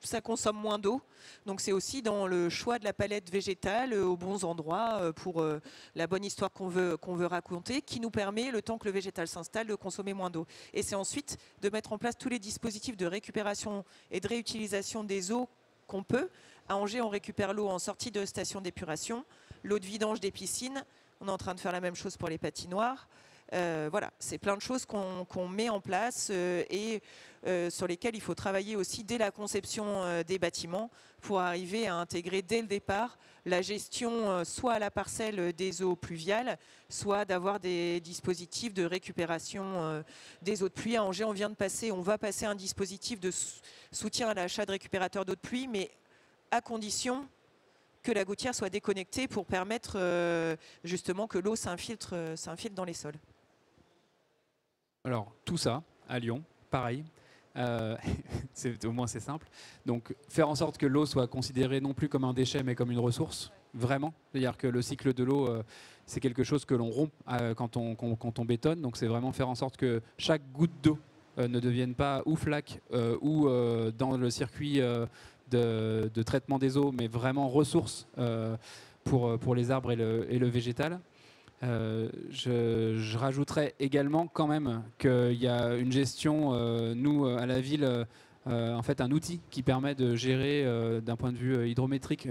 ça consomme moins d'eau. Donc c'est aussi dans le choix de la palette végétale aux bons endroits pour la bonne histoire qu'on veut raconter, qui nous permet, le temps que le végétal s'installe, de consommer moins d'eau. Et c'est ensuite de mettre en place tous les dispositifs de récupération et de réutilisation des eaux qu'on peut. À Angers, on récupère l'eau en sortie de station d'épuration, l'eau de vidange des piscines. On est en train de faire la même chose pour les patinoires. Voilà, c'est plein de choses qu'on met en place et sur lesquelles il faut travailler aussi dès la conception des bâtiments pour arriver à intégrer dès le départ la gestion soit à la parcelle des eaux pluviales, soit d'avoir des dispositifs de récupération des eaux de pluie. À Angers, on va passer un dispositif de soutien à l'achat de récupérateurs d'eau de pluie, mais à condition que la gouttière soit déconnectée pour permettre justement que l'eau s'infiltre dans les sols. Alors, tout ça, à Lyon, pareil. Au moins, c'est simple. Donc, faire en sorte que l'eau soit considérée non plus comme un déchet, mais comme une ressource, vraiment. C'est-à-dire que le cycle de l'eau, c'est quelque chose que l'on rompt quand on bétonne. Donc, c'est vraiment faire en sorte que chaque goutte d'eau ne devienne pas ou flaque ou dans le circuit de traitement des eaux, mais vraiment ressource pour les arbres et le végétal. Je rajouterais également quand même qu'il y a une gestion, nous à la ville, en fait un outil qui permet de gérer d'un point de vue hydrométrique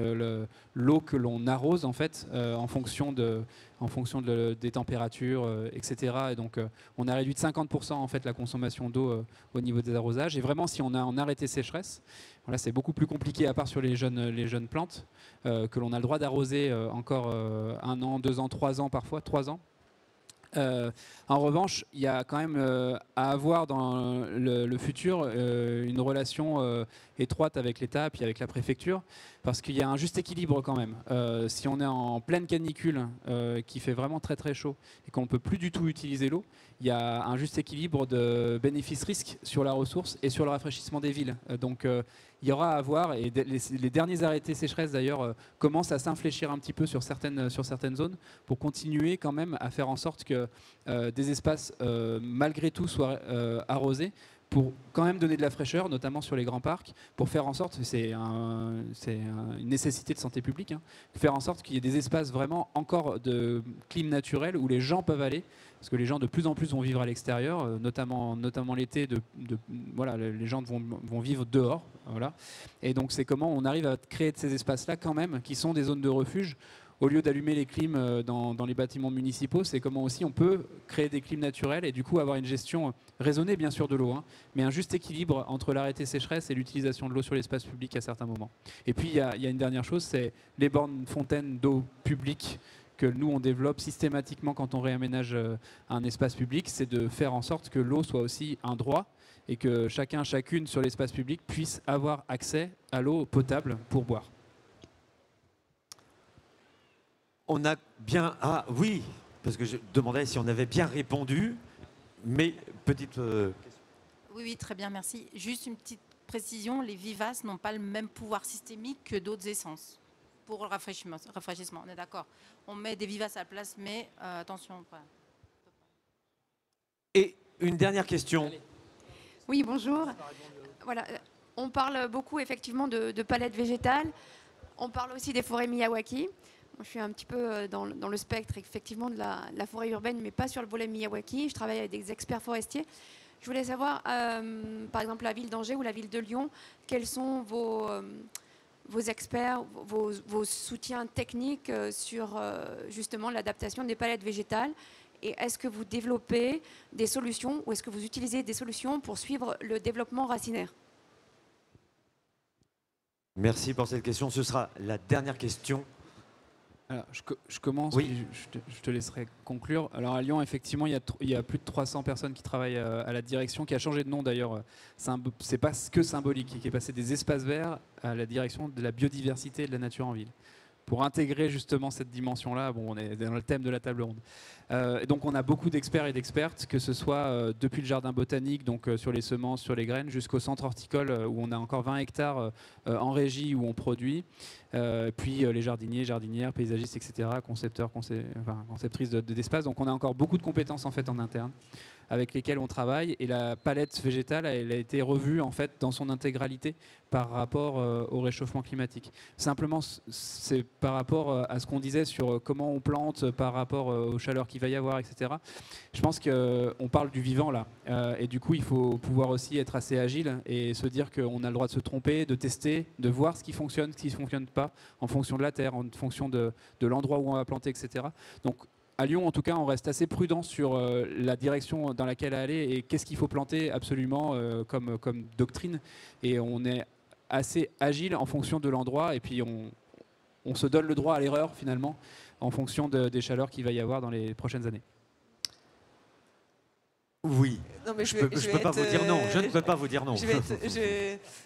l'eau que l'on arrose en fait en fonction des températures, etc. Et donc on a réduit de 50% en fait la consommation d'eau au niveau des arrosages. Et vraiment si on a en arrêté sécheresse, voilà, c'est beaucoup plus compliqué à part sur les jeunes plantes que l'on a le droit d'arroser encore 1 an, 2 ans, 3 ans parfois, 3 ans. En revanche, il y a quand même à avoir dans le futur une relation étroite avec l'État et avec la préfecture, parce qu'il y a un juste équilibre quand même. Si on est en pleine canicule, qui fait vraiment très très chaud et qu'on ne peut plus du tout utiliser l'eau, il y a un juste équilibre de bénéfice-risque sur la ressource et sur le rafraîchissement des villes. Donc il y aura à voir, et les derniers arrêtés sécheresse d'ailleurs commencent à s'infléchir un petit peu sur certaines zones pour continuer quand même à faire en sorte que des espaces malgré tout soient arrosés, pour quand même donner de la fraîcheur, notamment sur les grands parcs, pour faire en sorte, c'est une nécessité de santé publique, hein, faire en sorte qu'il y ait des espaces vraiment encore de clim naturel où les gens peuvent aller, parce que les gens de plus en plus vont vivre à l'extérieur, notamment l'été, voilà, les gens vont vivre dehors. Voilà. Et donc c'est comment on arrive à créer de ces espaces-là quand même, qui sont des zones de refuge. Au lieu d'allumer les clims dans les bâtiments municipaux, c'est comment aussi on peut créer des clims naturels et du coup avoir une gestion raisonnée bien sûr de l'eau, hein, mais un juste équilibre entre l'arrêté sécheresse et l'utilisation de l'eau sur l'espace public à certains moments. Et puis il y a une dernière chose, c'est les bornes fontaines d'eau publique que nous on développe systématiquement quand on réaménage un espace public, c'est de faire en sorte que l'eau soit aussi un droit et que chacune sur l'espace public puisse avoir accès à l'eau potable pour boire. On a bien... Ah oui, parce que je demandais si on avait bien répondu, mais petite... Oui, très bien, merci. Juste une petite précision, les vivaces n'ont pas le même pouvoir systémique que d'autres essences pour le rafraîchissement, on est d'accord. On met des vivaces à la place, mais attention. Et une dernière question. Oui, bonjour. Voilà, on parle beaucoup effectivement de palettes végétales. On parle aussi des forêts Miyawaki. Moi, je suis un petit peu dans le spectre effectivement de la forêt urbaine, mais pas sur le volet Miyawaki. Je travaille avec des experts forestiers. Je voulais savoir, par exemple, la ville d'Angers ou la ville de Lyon, quels sont vos experts, vos soutiens techniques sur justement l'adaptation des palettes végétales. Et est-ce que vous développez des solutions ou est-ce que vous utilisez des solutions pour suivre le développement racinaire? Merci pour cette question. Ce sera la dernière question. Alors, je commence, oui. Je te laisserai conclure. Alors à Lyon, effectivement, il y a plus de 300 personnes qui travaillent à la direction, qui a changé de nom d'ailleurs. C'est pas que symbolique, qui est passé des espaces verts à la direction de la biodiversité et de la nature en ville, pour intégrer justement cette dimension-là. Bon, on est dans le thème de la table ronde. Donc on a beaucoup d'experts et d'expertes, que ce soit depuis le jardin botanique, donc sur les semences, sur les graines, jusqu'au centre horticole où on a encore 20 hectares en régie où on produit. Puis les jardiniers, jardinières, paysagistes, etc., concepteurs, conceptrices d'espace. Donc on a encore beaucoup de compétences en fait en interne avec lesquelles on travaille, et la palette végétale elle a été revue en fait dans son intégralité par rapport au réchauffement climatique. Simplement c'est par rapport à ce qu'on disait sur comment on plante par rapport aux chaleurs qu'il va y avoir, etc. Je pense qu'on parle du vivant là, et du coup il faut pouvoir aussi être assez agile et se dire qu'on a le droit de se tromper, de tester, de voir ce qui fonctionne, ce qui ne fonctionne pas, en fonction de la terre, en fonction de l'endroit où on va planter, etc. Donc à Lyon, en tout cas, on reste assez prudent sur la direction dans laquelle aller et qu'est-ce qu'il faut planter absolument comme doctrine. Et on est assez agile en fonction de l'endroit, et puis on se donne le droit à l'erreur finalement en fonction des chaleurs qu'il va y avoir dans les prochaines années. Oui. Non, mais je ne peux pas vous dire non. Je ne peux pas vous dire non.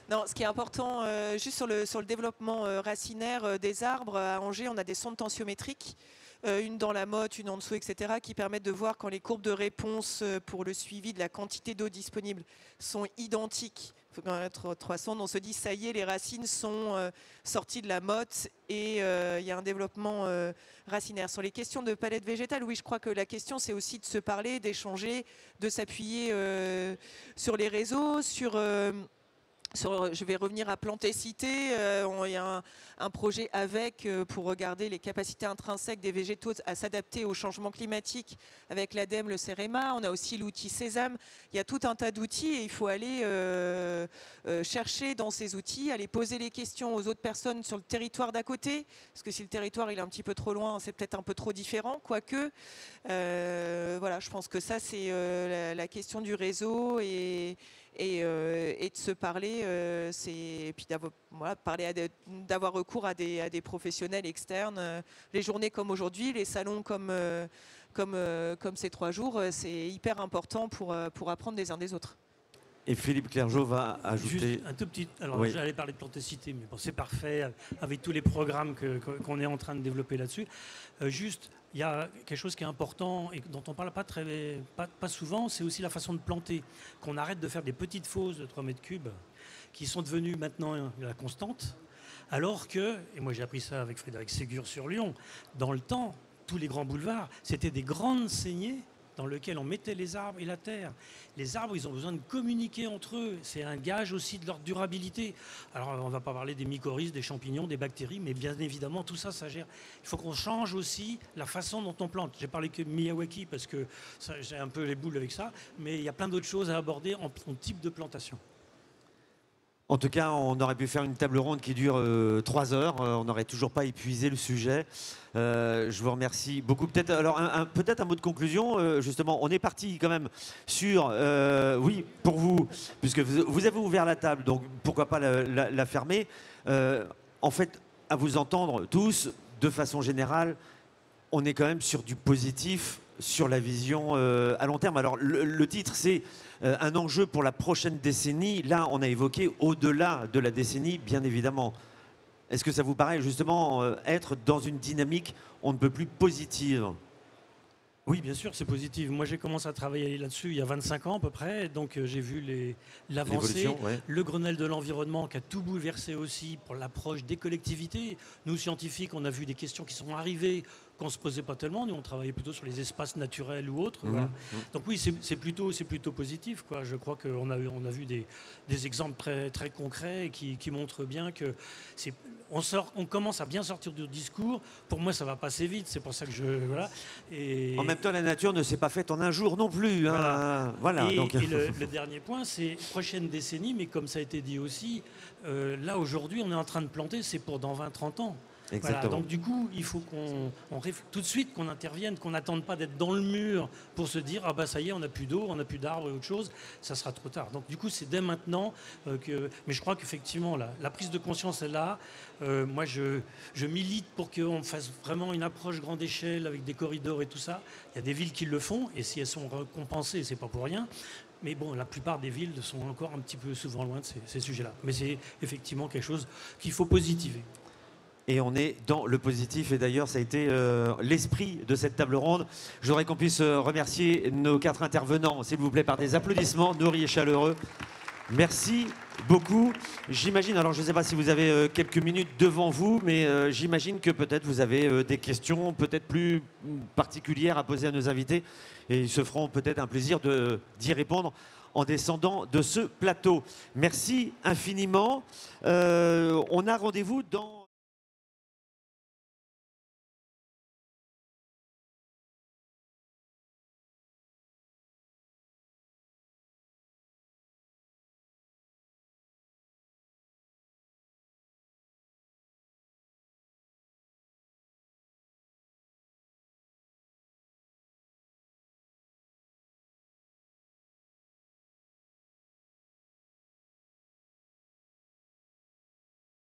Non, ce qui est important, juste sur le développement racinaire des arbres, à Angers, on a des sondes tensiométriques, une dans la motte, une en dessous, etc., qui permettent de voir quand les courbes de réponse pour le suivi de la quantité d'eau disponible sont identiques. Il faut quand même être 3 sondes. On se dit, ça y est, les racines sont sorties de la motte et il y a un développement racinaire. Sur les questions de palette végétale, oui, je crois que la question, c'est aussi de se parler, d'échanger, de s'appuyer sur les réseaux, sur Je vais revenir à Planter Cité. Il y a un projet avec pour regarder les capacités intrinsèques des végétaux à s'adapter au changement climatique avec l'ADEME, le CEREMA. On a aussi l'outil Sésame. Il y a tout un tas d'outils et il faut aller chercher dans ces outils, aller poser les questions aux autres personnes sur le territoire d'à côté. Parce que si le territoire il est un petit peu trop loin, c'est peut-être un peu trop différent. Quoique, voilà, je pense que ça c'est la question du réseau et de se parler, et puis d'avoir recours à des professionnels externes. Les journées comme aujourd'hui, les salons comme ces 3 jours, c'est hyper important pour apprendre des uns des autres. Et Philippe Clergeau va ajouter... Juste un tout petit... Alors, oui. J'allais parler de Planter Cité, mais bon, c'est parfait, avec tous les programmes qu'on est en train de développer là-dessus. Juste, il y a quelque chose qui est important et dont on ne parle pas souvent, c'est aussi la façon de planter. Qu'on arrête de faire des petites fosses de 3 mètres cubes, qui sont devenues maintenant la constante, alors que, et moi j'ai appris ça avec Frédéric Ségur sur Lyon, dans le temps, tous les grands boulevards, c'était des grandes saignées dans lesquelles on mettait les arbres et la terre. Les arbres, ils ont besoin de communiquer entre eux. C'est un gage aussi de leur durabilité. Alors, on ne va pas parler des mycorhizes, des champignons, des bactéries, mais bien évidemment, tout ça, ça gère. Il faut qu'on change aussi la façon dont on plante. J'ai parlé que de Miyawaki parce que j'ai un peu les boules avec ça, mais il y a plein d'autres choses à aborder en type de plantation. En tout cas, on aurait pu faire une table ronde qui dure 3 heures. On n'aurait toujours pas épuisé le sujet. Je vous remercie beaucoup. Peut-être un mot de conclusion. Justement, on est parti quand même sur... oui, pour vous, puisque vous avez ouvert la table, donc pourquoi pas la fermer. En fait, à vous entendre tous, de façon générale, on est quand même sur du positif, sur la vision à long terme. Alors, le titre, c'est un enjeu pour la prochaine décennie. Là, on a évoqué au-delà de la décennie, bien évidemment. Est-ce que ça vous paraît justement être dans une dynamique on ne peut plus positive? Oui, bien sûr, c'est positif. Moi, j'ai commencé à travailler là-dessus il y a 25 ans à peu près, donc j'ai vu l'avancée. Ouais. Le Grenelle de l'environnement qui a tout bouleversé aussi pour l'approche des collectivités. Nous, scientifiques, on a vu des questions qui sont arrivées qu'on ne se posait pas tellement. Nous, on travaillait plutôt sur les espaces naturels ou autres. Voilà. Donc oui, c'est plutôt positif, quoi. Je crois qu'on a vu des exemples très, très concrets qui montrent bien que on commence à bien sortir du discours. Pour moi, ça va passer vite. C'est pour ça que voilà. Et en même temps, la nature ne s'est pas faite en un jour non plus. Hein. Voilà. Et le dernier point, c'est prochaine décennie, mais comme ça a été dit aussi, là aujourd'hui, on est en train de planter, c'est pour dans 20-30 ans. Voilà, donc du coup, il faut tout de suite qu'on intervienne, qu'on n'attende pas d'être dans le mur pour se dire ah bah ça y est, on n'a plus d'eau, on n'a plus d'arbres et autre chose, ça sera trop tard. Donc du coup, c'est dès maintenant mais je crois qu'effectivement la prise de conscience est là. Moi, je milite pour qu'on fasse vraiment une approche grande échelle avec des corridors et tout ça. Il y a des villes qui le font et si elles sont récompensées, c'est pas pour rien. Mais bon, la plupart des villes sont encore un petit peu souvent loin de ces sujets-là. Mais c'est effectivement quelque chose qu'il faut positiver. Et on est dans le positif. Et d'ailleurs, ça a été l'esprit de cette table ronde. Je voudrais qu'on puisse remercier nos 4 intervenants, s'il vous plaît, par des applaudissements nourris et chaleureux. Merci beaucoup. J'imagine, alors je ne sais pas si vous avez quelques minutes devant vous, mais j'imagine que peut-être vous avez des questions peut-être plus particulières à poser à nos invités. Et ils se feront peut-être un plaisir d'y répondre en descendant de ce plateau. Merci infiniment. On a rendez-vous dans...